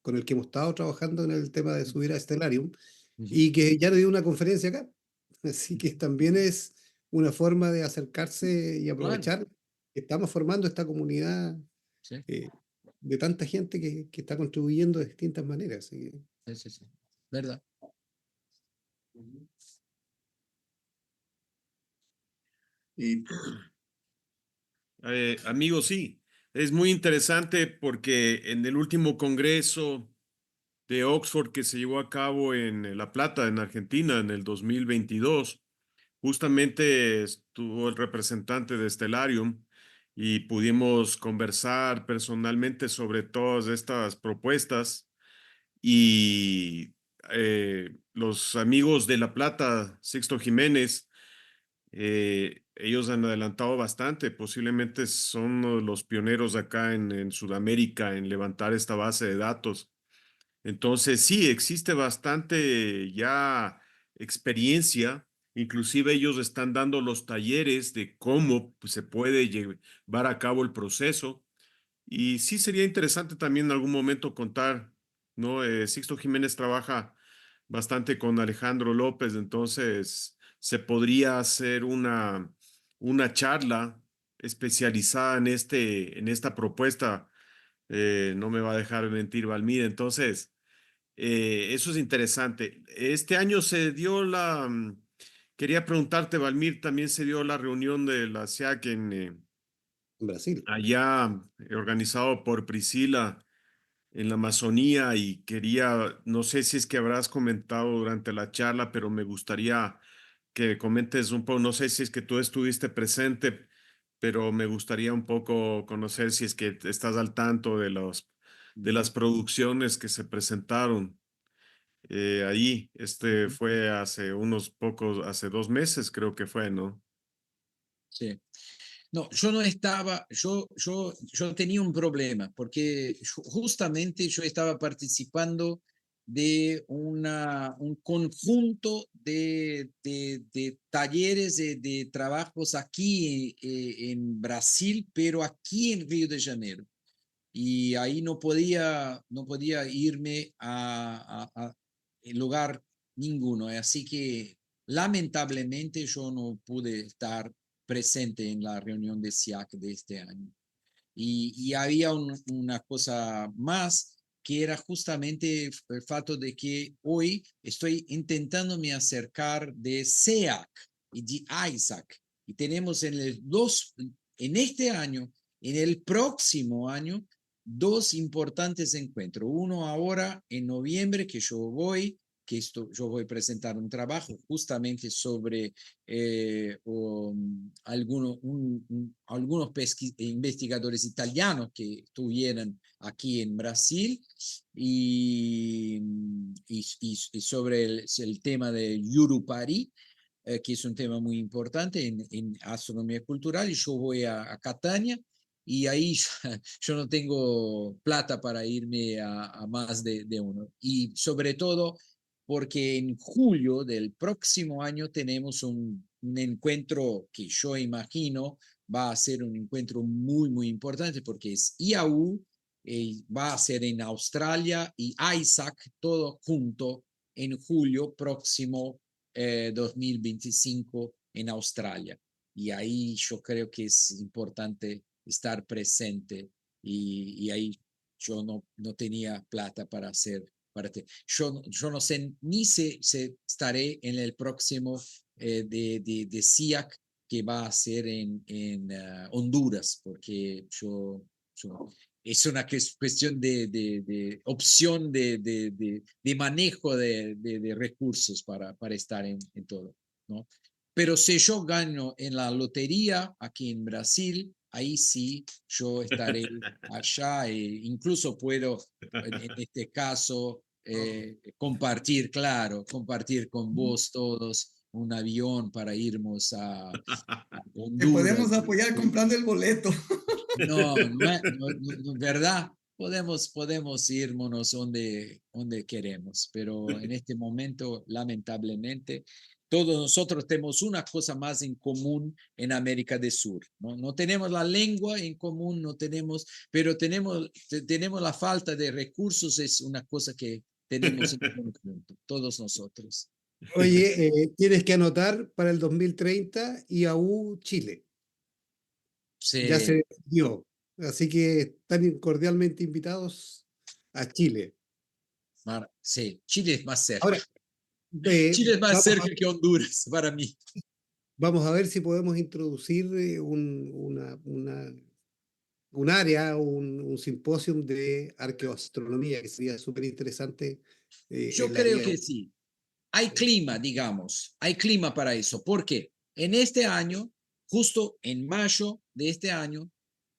con el que hemos estado trabajando en el tema de subir a Stellarium, y que ya le dio una conferencia acá. Así que también es una forma de acercarse y Claro, aprovechar que estamos formando esta comunidad sí, eh, de tanta gente que está contribuyendo de distintas maneras. Así que, sí, sí, sí, verdad. Y Amigos, sí, es muy interesante porque en el último congreso de Oxford que se llevó a cabo en La Plata, en Argentina, en el 2022, justamente estuvo el representante de Stellarium y pudimos conversar personalmente sobre todas estas propuestas y los amigos de La Plata, Sixto Jiménez, ellos han adelantado bastante, posiblemente son uno de los pioneros acá en Sudamérica en levantar esta base de datos. Entonces, sí, existe bastante ya experiencia, inclusive ellos están dando los talleres de cómo pues, se puede llevar a cabo el proceso. Y sí sería interesante también en algún momento contar, ¿no? Sixto Jiménez trabaja bastante con Alejandro López, entonces se podría hacer una charla especializada en esta propuesta. No me va a dejar mentir Valmir, entonces eso es interesante. Este año se dio quería preguntarte, Valmir, también se dio la reunión de la SIAC en Brasil. allá, organizado por Priscila en la Amazonía y quería, no sé si es que habrás comentado durante la charla, pero me gustaría que comentes un poco, no sé si es que tú estuviste presente, pero me gustaría un poco conocer si es que estás al tanto de las producciones que se presentaron ahí. Este fue hace unos pocos, hace 2 meses creo que fue, ¿no? Sí. No, yo no estaba, yo tenía un problema porque justamente yo estaba participando de un conjunto de talleres de trabajos aquí en Brasil, pero aquí en Río de Janeiro. Y ahí no podía irme a lugar ninguno. Así que lamentablemente yo no pude estar presente en la reunión de SIAC de este año. Y había una cosa más que era justamente el fato de que hoy estoy intentando me acercar de SEAC y de ISAC. Y tenemos en este año, en el próximo año, dos importantes encuentros. Uno ahora en noviembre que yo voy a presentar un trabajo justamente sobre algunos investigadores italianos que estuvieron aquí en Brasil y sobre el tema de Yurupari, que es un tema muy importante en astronomía cultural, y yo voy a Catania y ahí yo no tengo plata para irme a más de uno. Y sobre todo porque en julio del próximo año tenemos un encuentro que yo imagino va a ser un encuentro muy, muy importante porque es IAU, va a ser en Australia y ISAC todo junto en julio próximo 2025 en Australia. Y ahí yo creo que es importante estar presente y ahí yo no tenía plata para hacer parte. Yo no sé ni si estaré en el próximo de SIAC que va a ser en Honduras, porque es una cuestión de opción de manejo de recursos para estar en todo, ¿no? Pero si yo gano en la lotería aquí en Brasil, ahí sí yo estaré allá e incluso puedo, en este caso, compartir con vos todos un avión para irnos a te Honduras. podemos apoyar comprando el boleto. No, ¿verdad? Podemos irnos donde queremos, pero en este momento, lamentablemente, todos nosotros tenemos una cosa más en común en América del Sur, ¿no? No tenemos la lengua en común, no tenemos, pero tenemos la falta de recursos, es una cosa que tenemos en conjunto, todos nosotros. Oye, tienes que anotar para el 2030 IAU Chile. Ya Sí, se decidió. Así que están cordialmente invitados a Chile. sí, Chile es más cerca. Ahora, eh, Chile es más vamos cerca que Honduras para mí. vamos a ver si podemos introducir un área, un simposium de arqueoastronomía, que sería súper interesante Yo en la creo IA. que sí. Hay clima, digamos, hay clima para eso, porque en este año, justo en mayo de este año,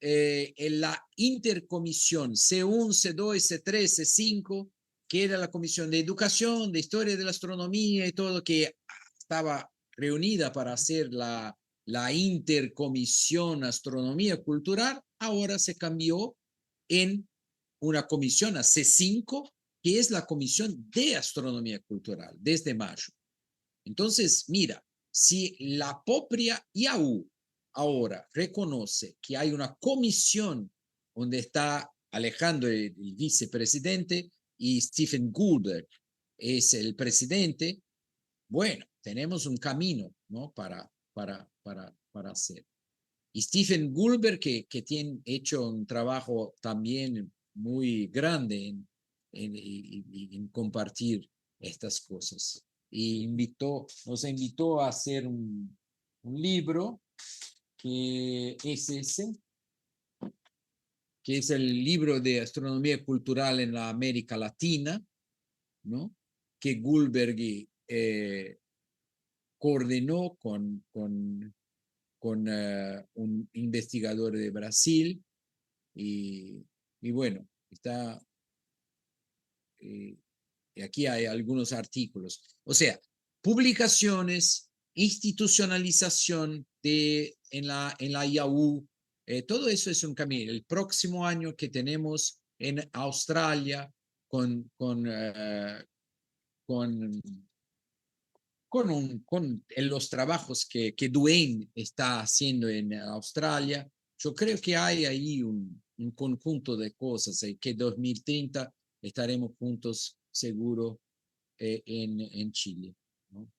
en la intercomisión C1, C2, C3, C5, que era la comisión de educación, de historia de la astronomía y todo, que estaba reunida para hacer la intercomisión astronomía cultural, ahora se cambió en una comisión a C5, que es la Comisión de Astronomía Cultural, desde mayo. Entonces, mira, si la propia IAU ahora reconoce que hay una comisión donde está Alejandro, el vicepresidente, y Stephen Goulberg es el presidente, bueno, tenemos un camino, ¿no? Para hacer. Y Stephen Goulberg, que tiene hecho un trabajo también muy grande en compartir estas cosas. Y nos invitó a hacer un libro que es ese, que es el libro de astronomía cultural en la América Latina, ¿no? Que Goulberg coordinó con un investigador de Brasil y bueno, está, eh, aquí hay algunos artículos. O sea, publicaciones, institucionalización en la IAU, todo eso es un camino. El próximo año que tenemos en Australia con en los trabajos que Duane está haciendo en Australia, yo creo que hay ahí un conjunto de cosas que 2030 estaremos juntos seguro en Chile, ¿no?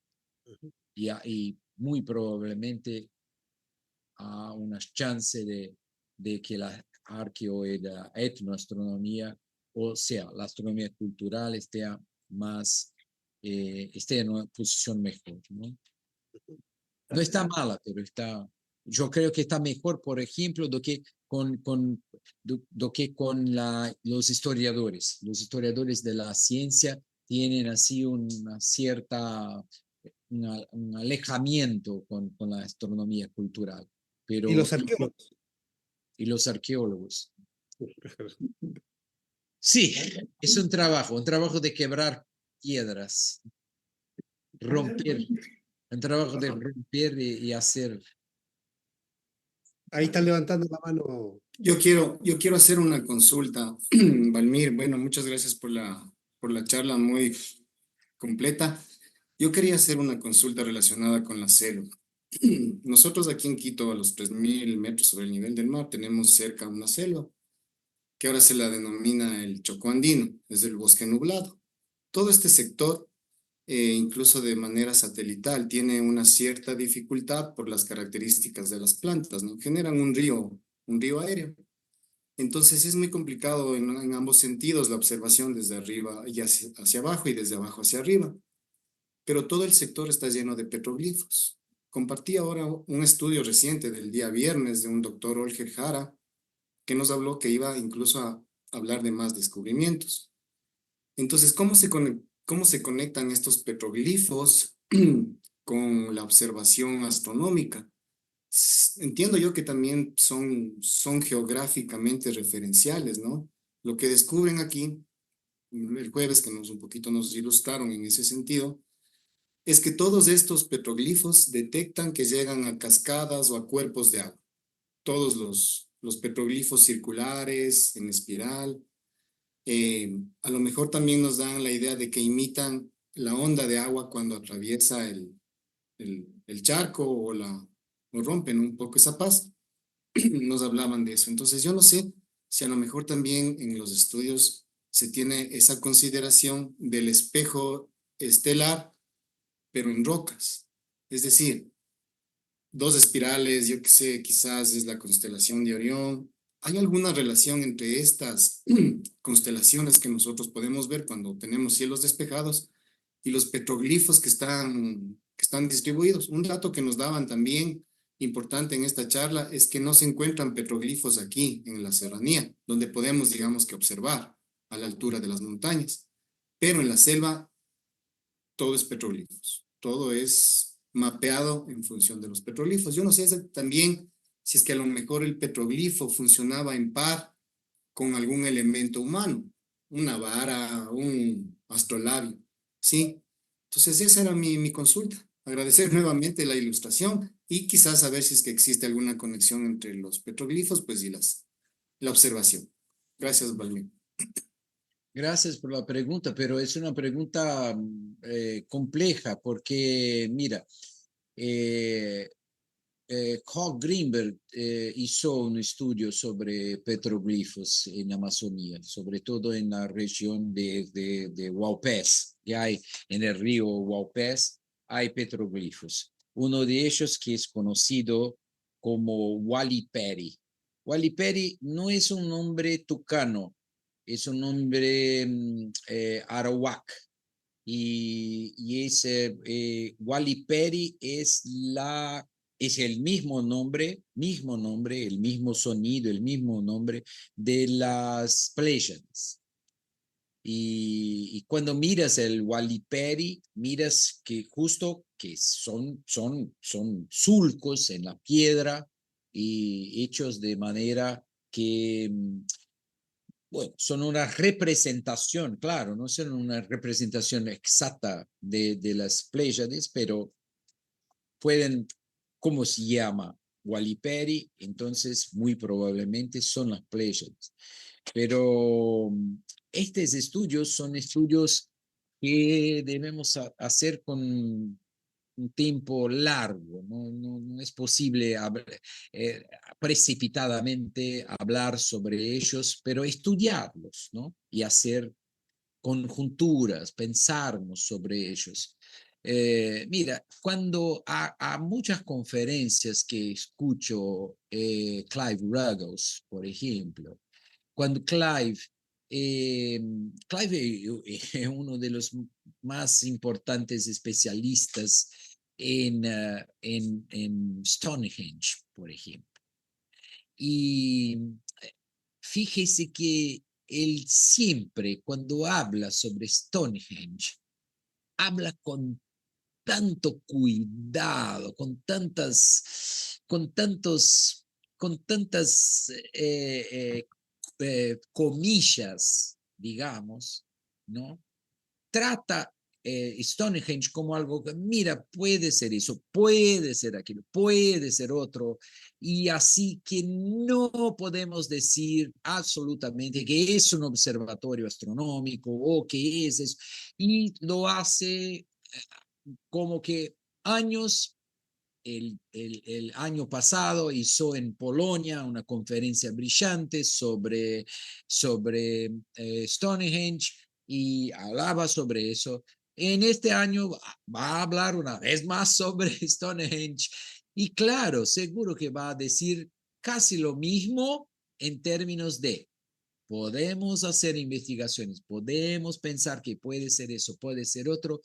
Y muy probablemente a unas chances de que la arqueo y la etnoastronomía, o sea, la astronomía cultural esté en una posición mejor, ¿no? No está mala, pero yo creo que está mejor, por ejemplo, do que con los historiadores. Los historiadores de la ciencia tienen así un alejamiento con la astronomía cultural, Y pero los arqueólogos. y los arqueólogos. Sí, es un trabajo de quebrar piedras, romper, un trabajo de romper y hacer. Ahí están levantando la mano. Yo quiero hacer una consulta, Valmir. Bueno, muchas gracias por la charla muy completa. Yo quería hacer una consulta relacionada con la célula. Nosotros aquí en Quito, a los 3.000 metros sobre el nivel del mar, tenemos cerca una selva, que ahora se la denomina el Chocó Andino, es el bosque nublado. Todo este sector, incluso de manera satelital, tiene una cierta dificultad por las características de las plantas, ¿no? Generan un río aéreo. Entonces es muy complicado en ambos sentidos la observación desde arriba y hacia abajo y desde abajo hacia arriba. Pero todo el sector está lleno de petroglifos. Compartí ahora un estudio reciente del día viernes de un doctor Olger Jara, que nos habló que iba incluso a hablar de más descubrimientos. Entonces, cómo se conectan estos petroglifos con la observación astronómica? Entiendo yo que también son geográficamente referenciales, ¿no? Lo que descubren aquí, el jueves, que un poquito nos ilustraron en ese sentido, es que todos estos petroglifos detectan que llegan a cascadas o a cuerpos de agua. Todos los petroglifos circulares, en espiral. A lo mejor también nos dan la idea de que imitan la onda de agua cuando atraviesa el charco o rompen un poco esa paz. Nos hablaban de eso. Entonces yo no sé si a lo mejor también en los estudios se tiene esa consideración del espejo estelar pero en rocas. Es decir, dos espirales, yo qué sé, quizás es la constelación de Orión. ¿Hay alguna relación entre estas constelaciones que nosotros podemos ver cuando tenemos cielos despejados y los petroglifos que están distribuidos? Un dato que nos daban también importante en esta charla es que no se encuentran petroglifos aquí en la serranía, donde podemos, digamos, que observar a la altura de las montañas. Pero en la selva todo es petroglifos, todo es mapeado en función de los petroglifos. Yo no sé también si es que a lo mejor el petroglifo funcionaba en par con algún elemento humano, una vara, un astrolabio, ¿sí? Entonces esa era mi consulta. Agradecer nuevamente la ilustración y quizás saber si es que existe alguna conexión entre los petroglifos, pues, y la observación. Gracias, Valmir. Gracias por la pregunta, pero es una pregunta compleja porque, mira, eh, Koch Greenberg hizo un estudio sobre petroglifos en Amazonía, sobre todo en la región de Huaupés, que hay en el río Huaupés, hay petroglifos. Uno de ellos que es conocido como Waliperi. Waliperi no es un nombre tucano, es un nombre arawak. Y ese Waliperi es el mismo nombre, el mismo sonido, el mismo nombre de las Pléyades. Y cuando miras el Waliperi, miras que justo que son sulcos en la piedra y hechos de manera que bueno, son una representación, claro, no son una representación exacta de las Pléyades, pero pueden, ¿cómo se llama? Waliperi, entonces muy probablemente son las Pléyades. Pero estos estudios son estudios que debemos hacer con un tiempo largo, no es posible eh, precipitadamente hablar sobre ellos, pero estudiarlos, ¿no? Y hacer conjunturas, pensarnos sobre ellos. Mira, cuando a muchas conferencias que escucho, Clive Ruggles, por ejemplo, cuando Clive es uno de los más importantes especialistas en Stonehenge, por ejemplo. Y fíjese que él siempre, cuando habla sobre Stonehenge, habla con tanto cuidado, con tantas comillas, digamos, ¿no? Trata Stonehenge como algo que, mira, puede ser eso, puede ser aquello, puede ser otro, y así que no podemos decir absolutamente que es un observatorio astronómico o que es eso, y lo hace como que años el año pasado hizo en Polonia una conferencia brillante sobre Stonehenge y hablaba sobre eso. En este año va a hablar una vez más sobre Stonehenge y claro, seguro que va a decir casi lo mismo en términos de podemos hacer investigaciones, podemos pensar que puede ser eso, puede ser otro,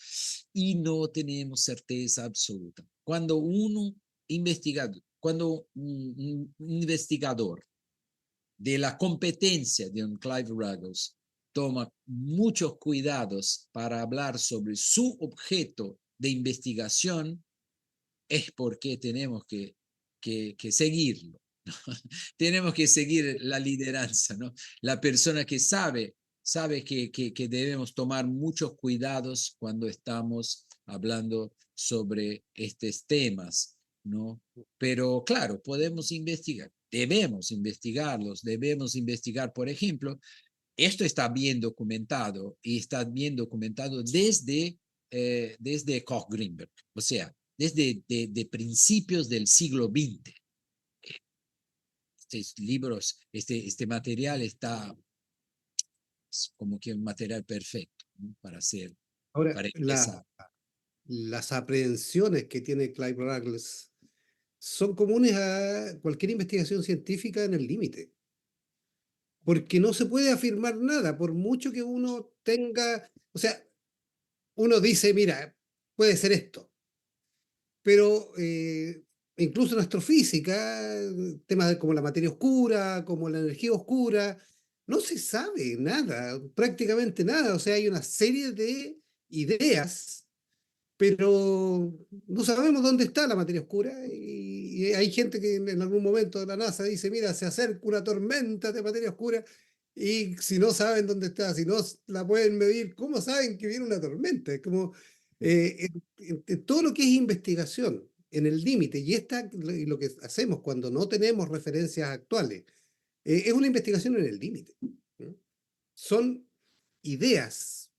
y no tenemos certeza absoluta. Cuando un investigador de la competencia de un Clive Ruggles toma muchos cuidados para hablar sobre su objeto de investigación, es porque tenemos que seguirlo. Tenemos que seguir la lideranza, ¿no? La persona que sabe que debemos tomar muchos cuidados cuando estamos hablando sobre estos temas, ¿no? Pero claro, podemos investigar, debemos investigar, por ejemplo, esto está bien documentado y está bien documentado desde Koch Greenberg, o sea, desde de principios del siglo XX. Estos libros, este material está como que un material perfecto, ¿no? Ahora, para empezar. las aprehensiones que tiene Clive Ruggles son comunes a cualquier investigación científica en el límite, porque no se puede afirmar nada, por mucho que uno tenga, o sea, uno dice, mira, puede ser esto, pero incluso en astrofísica, temas como la materia oscura, como la energía oscura, no se sabe nada, prácticamente nada, o sea, hay una serie de ideas, pero no sabemos dónde está la materia oscura y hay gente que en algún momento de la NASA dice, mira, se acerca una tormenta de materia oscura y si no saben dónde está, si no la pueden medir, ¿cómo saben que viene una tormenta? Es como en todo lo que es investigación en el límite y lo que hacemos cuando no tenemos referencias actuales, es una investigación en el límite. ¿No? Son ideas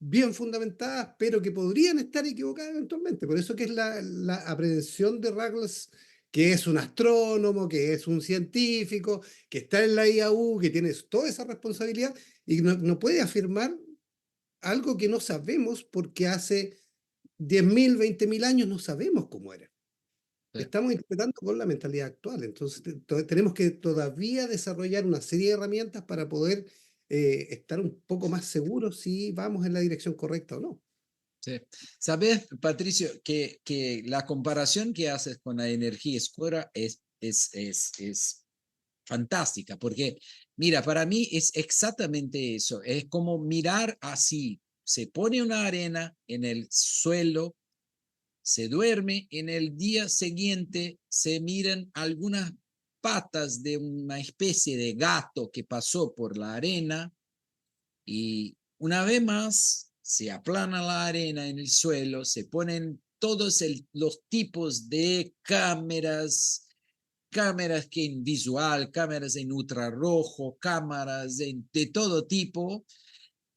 bien fundamentadas, pero que podrían estar equivocadas eventualmente. Por eso que es la aprehensión de Ruggles, que es un astrónomo, que es un científico, que está en la IAU, que tiene toda esa responsabilidad y no puede afirmar algo que no sabemos porque hace 10.000, 20.000 años no sabemos cómo era. Sí. Estamos interpretando con la mentalidad actual. Entonces, tenemos que todavía desarrollar una serie de herramientas para poder estar un poco más seguros si vamos en la dirección correcta o no. Sí. Sabes, Patricio, que la comparación que haces con la energía oscura es fantástica, porque, mira, para mí es exactamente eso. Es como mirar así. Se pone una arena en el suelo, se duerme, en el día siguiente se miran algunas patas de una especie de gato que pasó por la arena y una vez más se aplana la arena en el suelo, se ponen todos los tipos de cámaras que en visual, cámaras en ultrarrojo, cámaras de todo tipo.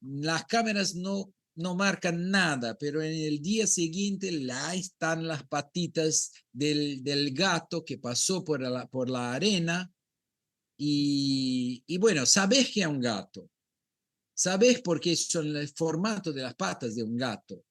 Las cámaras no marcan nada, pero en el día siguiente ahí están las patitas del gato que pasó por la arena y bueno, sabes que es un gato, sabes porque son el formato de las patas de un gato,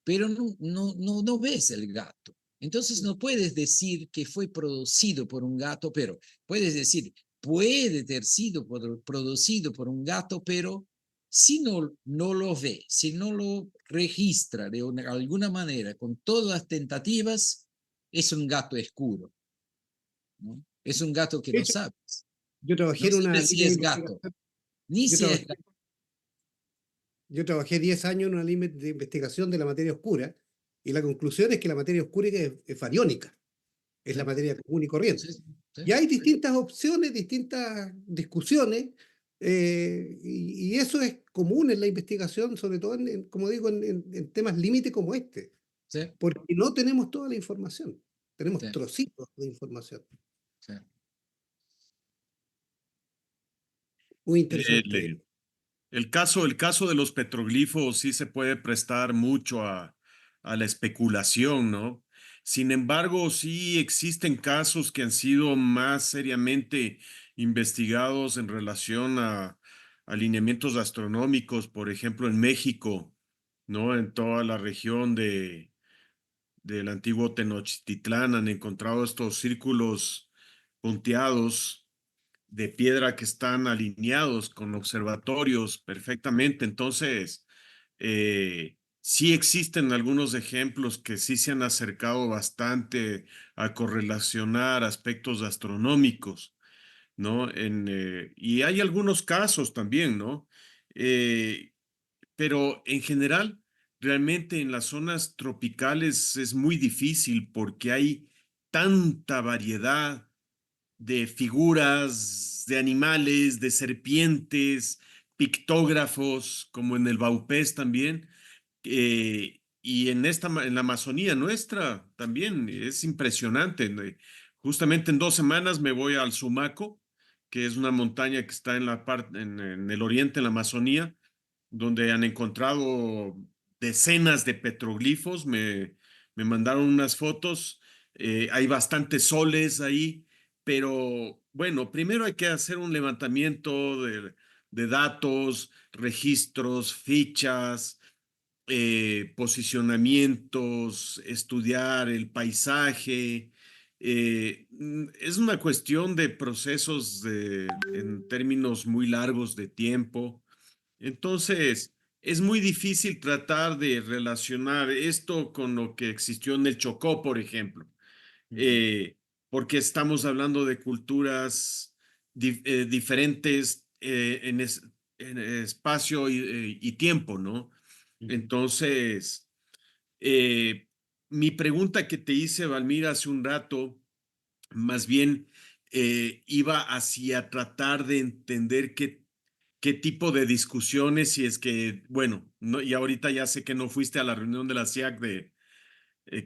pero no ves el gato. Entonces no puedes decir que fue producido por un gato, pero puedes decir, puede ter sido producido por un gato, pero si no lo ve, si no lo registra de alguna manera con todas las tentativas, es un gato oscuro, ¿no? Es un gato que De no hecho, sabes. yo trabajé No en una sabes si línea de es gato, investigación. ni Yo si es trabajé, gato. yo trabajé 10 años en una línea de investigación de la materia oscura y la conclusión es que la materia oscura es bariónica, es Sí, la materia común y sí, corriente. sí, Y hay distintas opciones, distintas discusiones, y eso es común en la investigación, sobre todo, como digo, en temas límite como este, sí, porque no tenemos toda la información, tenemos sí, trocitos de información. sí. Muy El, interesante. eh, el caso de los petroglifos sí se puede prestar mucho a la especulación, ¿no? Sin embargo, sí existen casos que han sido más seriamente investigados en relación a alineamientos astronómicos, por ejemplo, en México, ¿no? En toda la región del antiguo Tenochtitlán han encontrado estos círculos punteados de piedra que están alineados con observatorios perfectamente. Entonces, sí existen algunos ejemplos que sí se han acercado bastante a correlacionar aspectos astronómicos, ¿no? Y hay algunos casos también, ¿no? Eh, pero en general, realmente en las zonas tropicales es muy difícil porque hay tanta variedad de figuras, de animales, de serpientes, pictógrafos, como en el Baupés también, y en la Amazonía nuestra también es impresionante. ¿No? Justamente en 2 semanas me voy al Sumaco, que es una montaña que está en el oriente, en la Amazonía, donde han encontrado decenas de petroglifos. Me mandaron unas fotos. Hay bastantes soles ahí, pero bueno, primero hay que hacer un levantamiento de datos, registros, fichas, posicionamientos, estudiar el paisaje. Es una cuestión de procesos en términos muy largos de tiempo. Entonces, es muy difícil tratar de relacionar esto con lo que existió en el Chocó, por ejemplo, eh, porque estamos hablando de culturas diferentes en espacio y tiempo, ¿no? Entonces, eh, mi pregunta que te hice, Valmira, hace un rato, más bien iba hacia tratar de entender qué tipo de discusiones, si es que, bueno, no, y ahorita ya sé que no fuiste a la reunión de la CIAC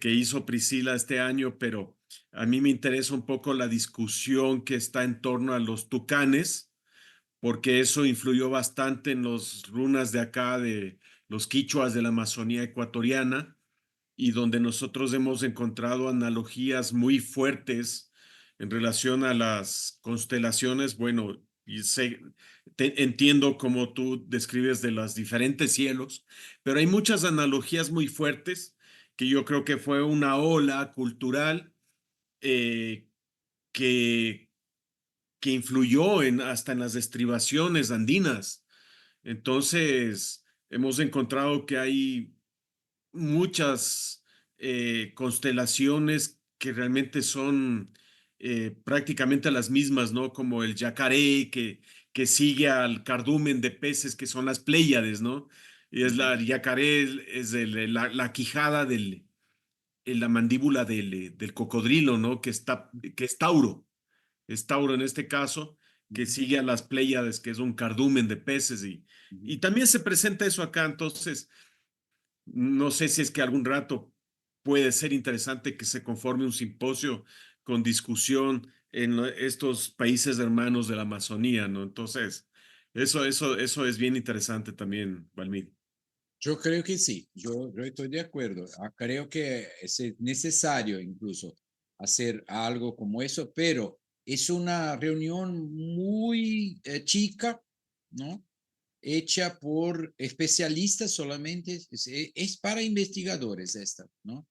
que hizo Priscila este año, pero a mí me interesa un poco la discusión que está en torno a los tucanes, porque eso influyó bastante en los runas de acá, de los quichuas de la Amazonía ecuatoriana, y donde nosotros hemos encontrado analogías muy fuertes en relación a las constelaciones. Bueno, entiendo cómo tú describes de los diferentes cielos, pero hay muchas analogías muy fuertes que yo creo que fue una ola cultural eh, que, que influyó hasta en las estribaciones andinas. Entonces, hemos encontrado que hay muchas constelaciones que realmente son prácticamente las mismas, ¿no? Como el yacaré que sigue al cardumen de peces que son las Pléyades, ¿no? Y es el yacaré, es la quijada la mandíbula del cocodrilo, ¿no? Que es Tauro en este caso, que sigue a las Pléyades, que es un cardumen de peces, y también se presenta eso acá. Entonces, no sé si es que algún rato puede ser interesante que se conforme un simposio con discusión en estos países hermanos de la Amazonía, ¿no? Entonces, eso es bien interesante también, Valmir. Yo creo que sí, yo estoy de acuerdo. Creo que es necesario incluso hacer algo como eso, pero es una reunión muy chica, ¿no? Hecha por especialistas solamente, es para investigadores esta, ¿no?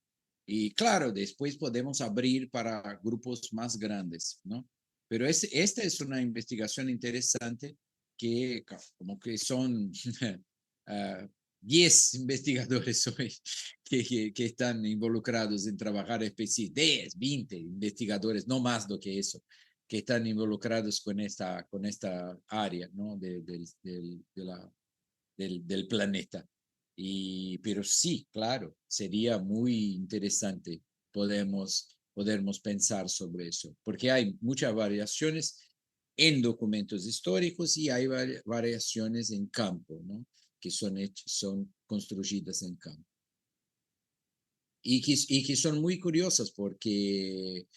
Y claro, después podemos abrir para grupos más grandes, ¿no? Pero esta es una investigación interesante que como que son uh, 10 investigadores hoy que están involucrados en trabajar específicamente, 10, 20 investigadores, no más do que eso, que están involucrados con esta área, ¿no? Del planeta. Pero sí, claro, sería muy interesante podemos pensar sobre eso, porque hay muchas variaciones en documentos históricos y hay variaciones en campo, ¿no? Que son construidas en campo. Y que son muy curiosas porque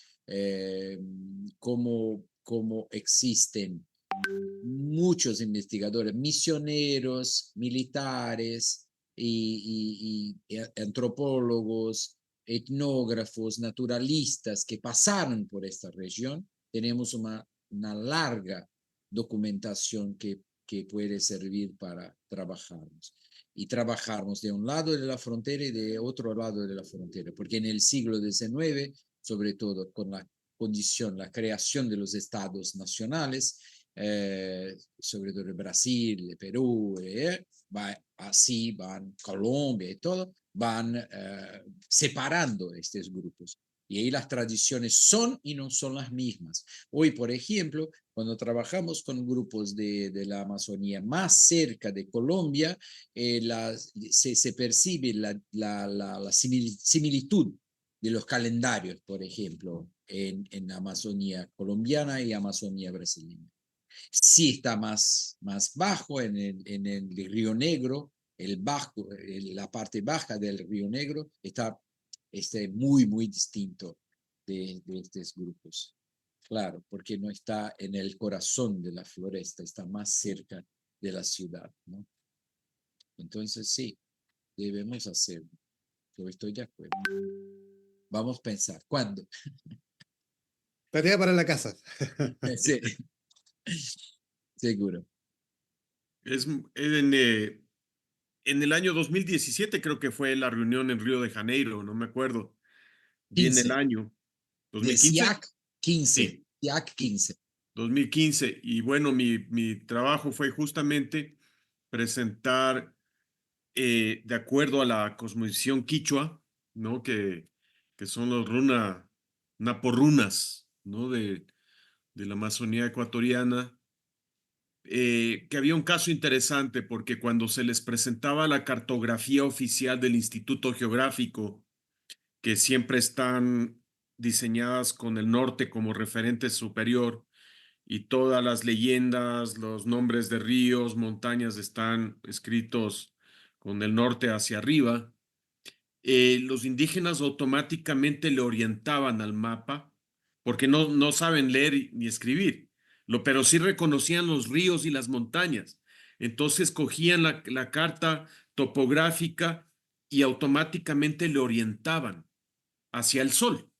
como existen muchos investigadores, misioneros, militares y antropólogos, etnógrafos, naturalistas que pasaron por esta región. Tenemos una larga documentación que puede servir para trabajarnos. Y trabajarnos de un lado de la frontera y de otro lado de la frontera, porque en el siglo XIX, sobre todo con la condición, la creación de los estados nacionales, sobre todo el Brasil, el Perú, así van Colombia y todo, van separando estos grupos. Y ahí las tradiciones son y no son las mismas. Hoy, por ejemplo, cuando trabajamos con grupos de la Amazonía más cerca de Colombia, se percibe la similitud de los calendarios, por ejemplo, en Amazonía colombiana y Amazonía brasileña. Sí está más bajo en el Río Negro, la parte baja del Río Negro está muy, muy distinto de estos grupos. Claro, porque no está en el corazón de la floresta, está más cerca de la ciudad, ¿no? Entonces sí, debemos hacerlo. Yo estoy de acuerdo. Vamos a pensar, ¿cuándo? Tarea para la casa. Sí, seguro. Es, en, en el año 2017 creo que fue la reunión en Río de Janeiro, no me acuerdo bien el 15, año. de ¿2015? SIAC 15, Sí, SIAC 15. 2015. Y bueno, mi trabajo fue justamente presentar, de acuerdo a la cosmovisión quichua, ¿no? Que son los runa, naporrunas, ¿no? De la Amazonía ecuatoriana, que había un caso interesante porque cuando se les presentaba la cartografía oficial del Instituto Geográfico, que siempre están diseñadas con el norte como referente superior y todas las leyendas, los nombres de ríos, montañas están escritos con el norte hacia arriba, los indígenas automáticamente le orientaban al mapa porque no saben leer ni escribir, pero sí reconocían los ríos y las montañas. Entonces cogían la carta topográfica y automáticamente le orientaban hacia el sol,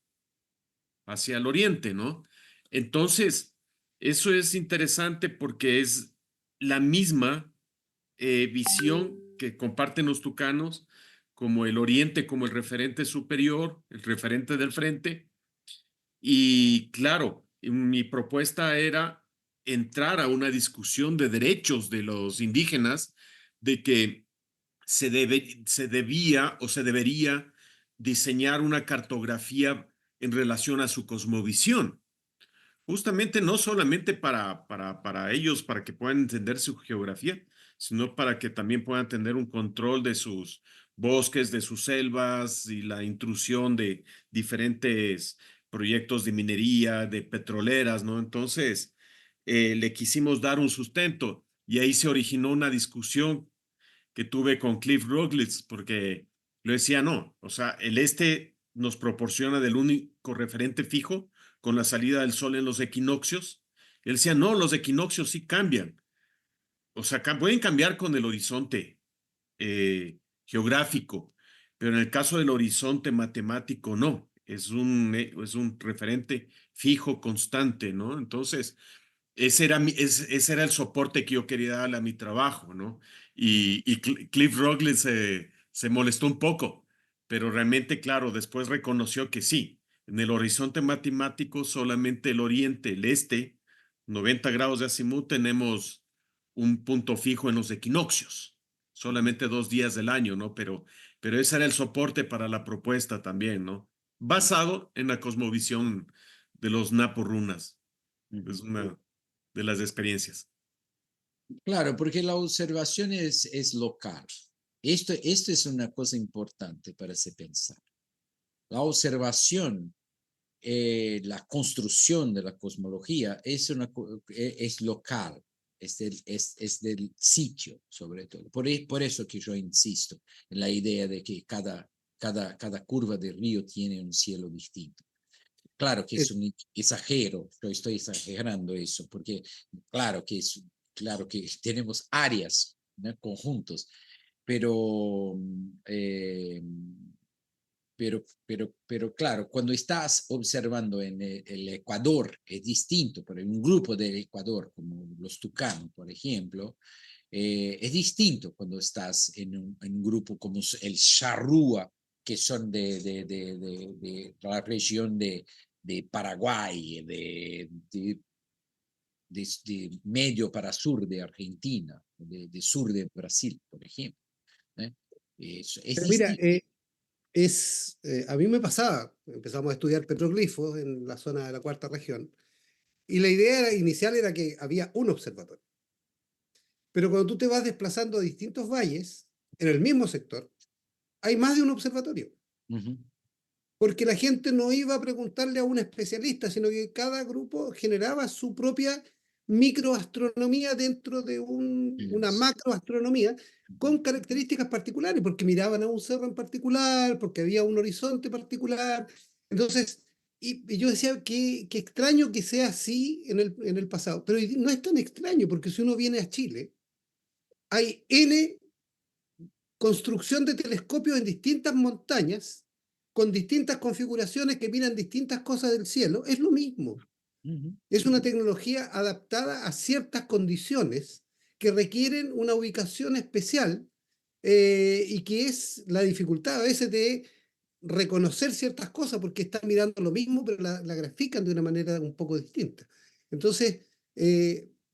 hacia el oriente, ¿no? Entonces, eso es interesante porque es la misma visión que comparten los tucanos, como el oriente, como el referente superior, el referente del frente. Y claro, mi propuesta era entrar a una discusión de derechos de los indígenas, de que se debía o se debería diseñar una cartografía en relación a su cosmovisión. Justamente no solamente para ellos, para que puedan entender su geografía, sino para que también puedan tener un control de sus bosques, de sus selvas y la intrusión de diferentes proyectos de minería, de petroleras, ¿no? Entonces, le quisimos dar un sustento y ahí se originó una discusión que tuve con Cliff Roglic, porque lo decía, no, o sea, el este nos proporciona del único referente fijo con la salida del sol en los equinoccios. Él decía, no, los equinoccios sí cambian, o sea, pueden cambiar con el horizonte geográfico, pero en el caso del horizonte matemático no, es un referente fijo, constante, ¿no? Entonces, ese era el soporte que yo quería darle a mi trabajo, ¿no? Y Cliff Roglic se molestó un poco, pero realmente, claro, después reconoció que sí, en el horizonte matemático solamente el oriente, el este, 90 grados de azimut, tenemos un punto fijo en los equinoccios, solamente 2 días del año, ¿no? Pero ese era el soporte para la propuesta también, ¿no? Basado en la cosmovisión de los naporrunas. Es una de las experiencias. Claro, porque la observación es local. Esto es una cosa importante para se pensar. La observación, la construcción de la cosmología es local, es del sitio, sobre todo. Por eso que yo insisto en la idea de que cada curva del río tiene un cielo distinto. Claro que Eh, es un exagero, yo estoy exagerando eso, porque claro que claro que tenemos áreas, ¿no? Conjuntos, pero, pero claro, cuando estás observando en el Ecuador es distinto, pero en un grupo del Ecuador, como los tucanos, por ejemplo, es distinto cuando estás en un grupo como el Charrúa, que son de la región de Paraguay, de medio para sur de Argentina, de sur de Brasil, por ejemplo. ¿Eh? Es pero mira, distinto. a mí me pasaba, empezamos a estudiar petroglifos en la zona de la cuarta región, y la idea inicial era que había un observatorio. Pero cuando tú te vas desplazando a distintos valles, en el mismo sector, hay más de un observatorio. Uh -huh. Porque la gente no iba a preguntarle a un especialista, sino que cada grupo generaba su propia microastronomía dentro de una Yes. macroastronomía con características particulares, porque miraban a un cerro en particular, porque había un horizonte particular. Entonces, y yo decía que extraño que sea así en el pasado, pero no es tan extraño, porque si uno viene a Chile, hay N construcción de telescopios en distintas montañas, con distintas configuraciones que miran distintas cosas del cielo, es lo mismo. Uh -huh. Es una tecnología adaptada a ciertas condiciones que requieren una ubicación especial y que es la dificultad a veces de reconocer ciertas cosas porque están mirando lo mismo, pero la grafican de una manera un poco distinta. Entonces,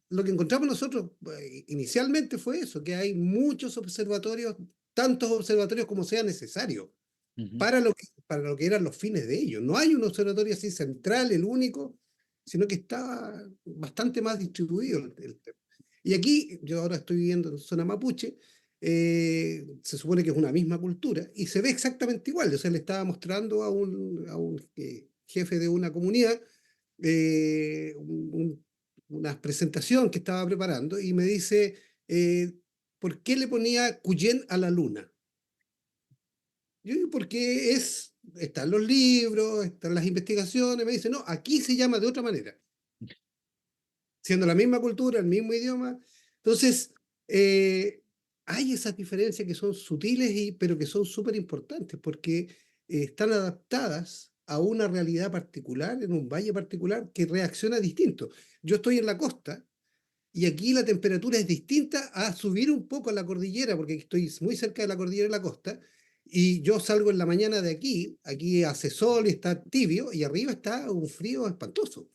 lo que encontramos nosotros inicialmente fue eso, que hay muchos observatorios, tantos observatorios como sea necesario, Ujú. para lo que eran los fines de ellos. No hay un observatorio así central, el único, sino que está bastante más distribuido el tema. Y aquí, yo ahora estoy viviendo en zona mapuche, se supone que es una misma cultura y se ve exactamente igual. O sea, le estaba mostrando a un jefe de una comunidad una presentación que estaba preparando y me dice, ¿por qué le ponía Cuyén a la luna? Yo digo, porque están los libros, están las investigaciones, me dice, no, aquí se llama de otra manera, siendo la misma cultura, el mismo idioma. Entonces, hay esas diferencias que son sutiles, pero que son súper importantes, porque están adaptadas a una realidad particular, en un valle particular, que reacciona distinto. Yo estoy en la costa, y aquí la temperatura es distinta a subir un poco a la cordillera, porque estoy muy cerca de la cordillera de la costa, y yo salgo en la mañana de aquí hace sol y está tibio, y arriba está un frío espantoso.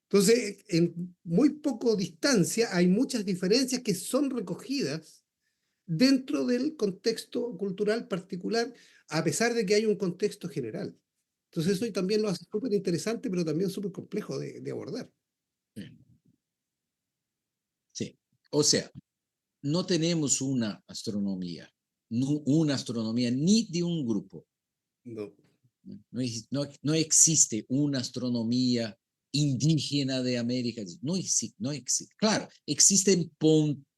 Entonces, en muy poco distancia hay muchas diferencias que son recogidas dentro del contexto cultural particular, a pesar de que hay un contexto general. Entonces, eso también lo hace súper interesante, pero también súper complejo de abordar. Sí, o sea, no tenemos una astronomía ni de un grupo. No. No existe una astronomía indígena de América. No existe. Claro, existen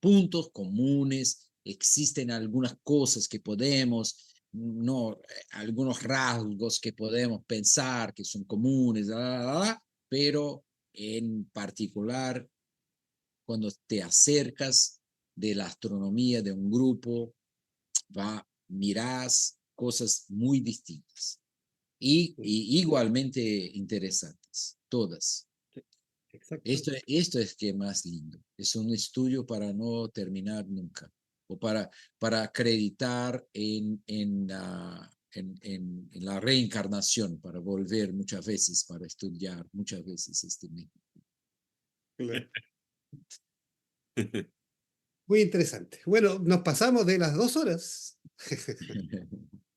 puntos comunes, existen algunas cosas que podemos, no, algunos rasgos que podemos pensar que son comunes, pero en particular, cuando te acercas de la astronomía de un grupo, mirás cosas muy distintas y igualmente interesantes, todas. Exacto. Esto es que más lindo. Es un estudio para no terminar nunca, o para acreditar en la reencarnación, para volver muchas veces, para estudiar muchas veces este mismo. Claro. Muy interesante. Bueno, nos pasamos de las 2 horas.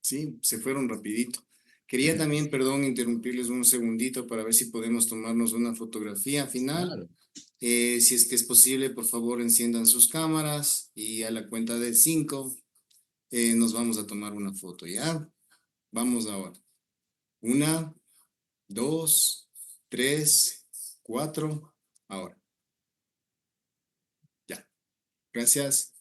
Sí, se fueron rapidito. Quería también, perdón, interrumpirles un segundito para ver si podemos tomarnos una fotografía final. Claro. Si es que es posible, por favor, enciendan sus cámaras y a la cuenta de 5 nos vamos a tomar una foto, ¿ya? Vamos ahora. 1, 2, 3, 4, ahora. Ya, gracias.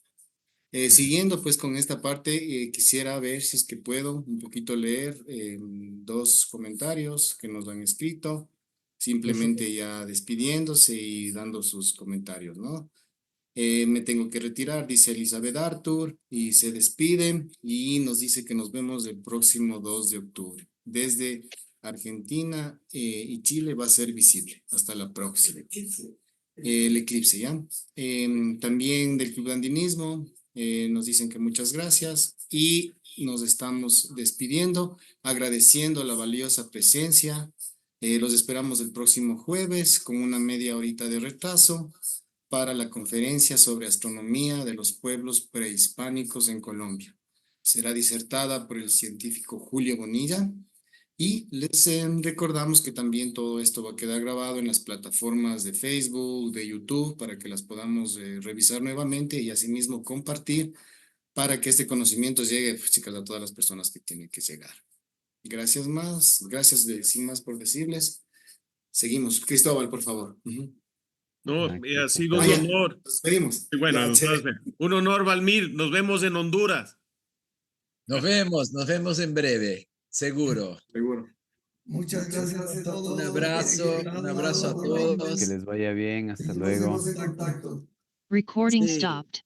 Siguiendo pues con esta parte, quisiera ver si es que puedo un poquito leer 2 comentarios que nos han escrito, simplemente ya despidiéndose y dando sus comentarios, ¿no? Me tengo que retirar, dice Elizabeth Arthur, y se despide y nos dice que nos vemos el próximo 2 de octubre. Desde Argentina y Chile va a ser visible. Hasta la próxima. El eclipse, ¿ya? También del Club de Andinismo nos dicen que muchas gracias y nos estamos despidiendo, agradeciendo la valiosa presencia. Los esperamos el próximo jueves con una media horita de retraso para la conferencia sobre astronomía de los pueblos prehispánicos en Colombia. Será disertada por el científico Julio Bonilla. Y les recordamos que también todo esto va a quedar grabado en las plataformas de Facebook, de YouTube, para que las podamos revisar nuevamente y asimismo compartir para que este conocimiento llegue, pues, chicas, a todas las personas que tienen que llegar. Gracias sin más por decirles. Seguimos. Cristóbal, por favor. No, ha sido un Ya, honor. nos despedimos. Bueno, Ya, entonces, un honor, Valmir. Nos vemos en Honduras. Nos vemos en breve, seguro. seguro. Muchas gracias a todos. Un abrazo a todos. Que les vaya bien, hasta Y luego. seguimos en contacto. Recording Sí. stopped.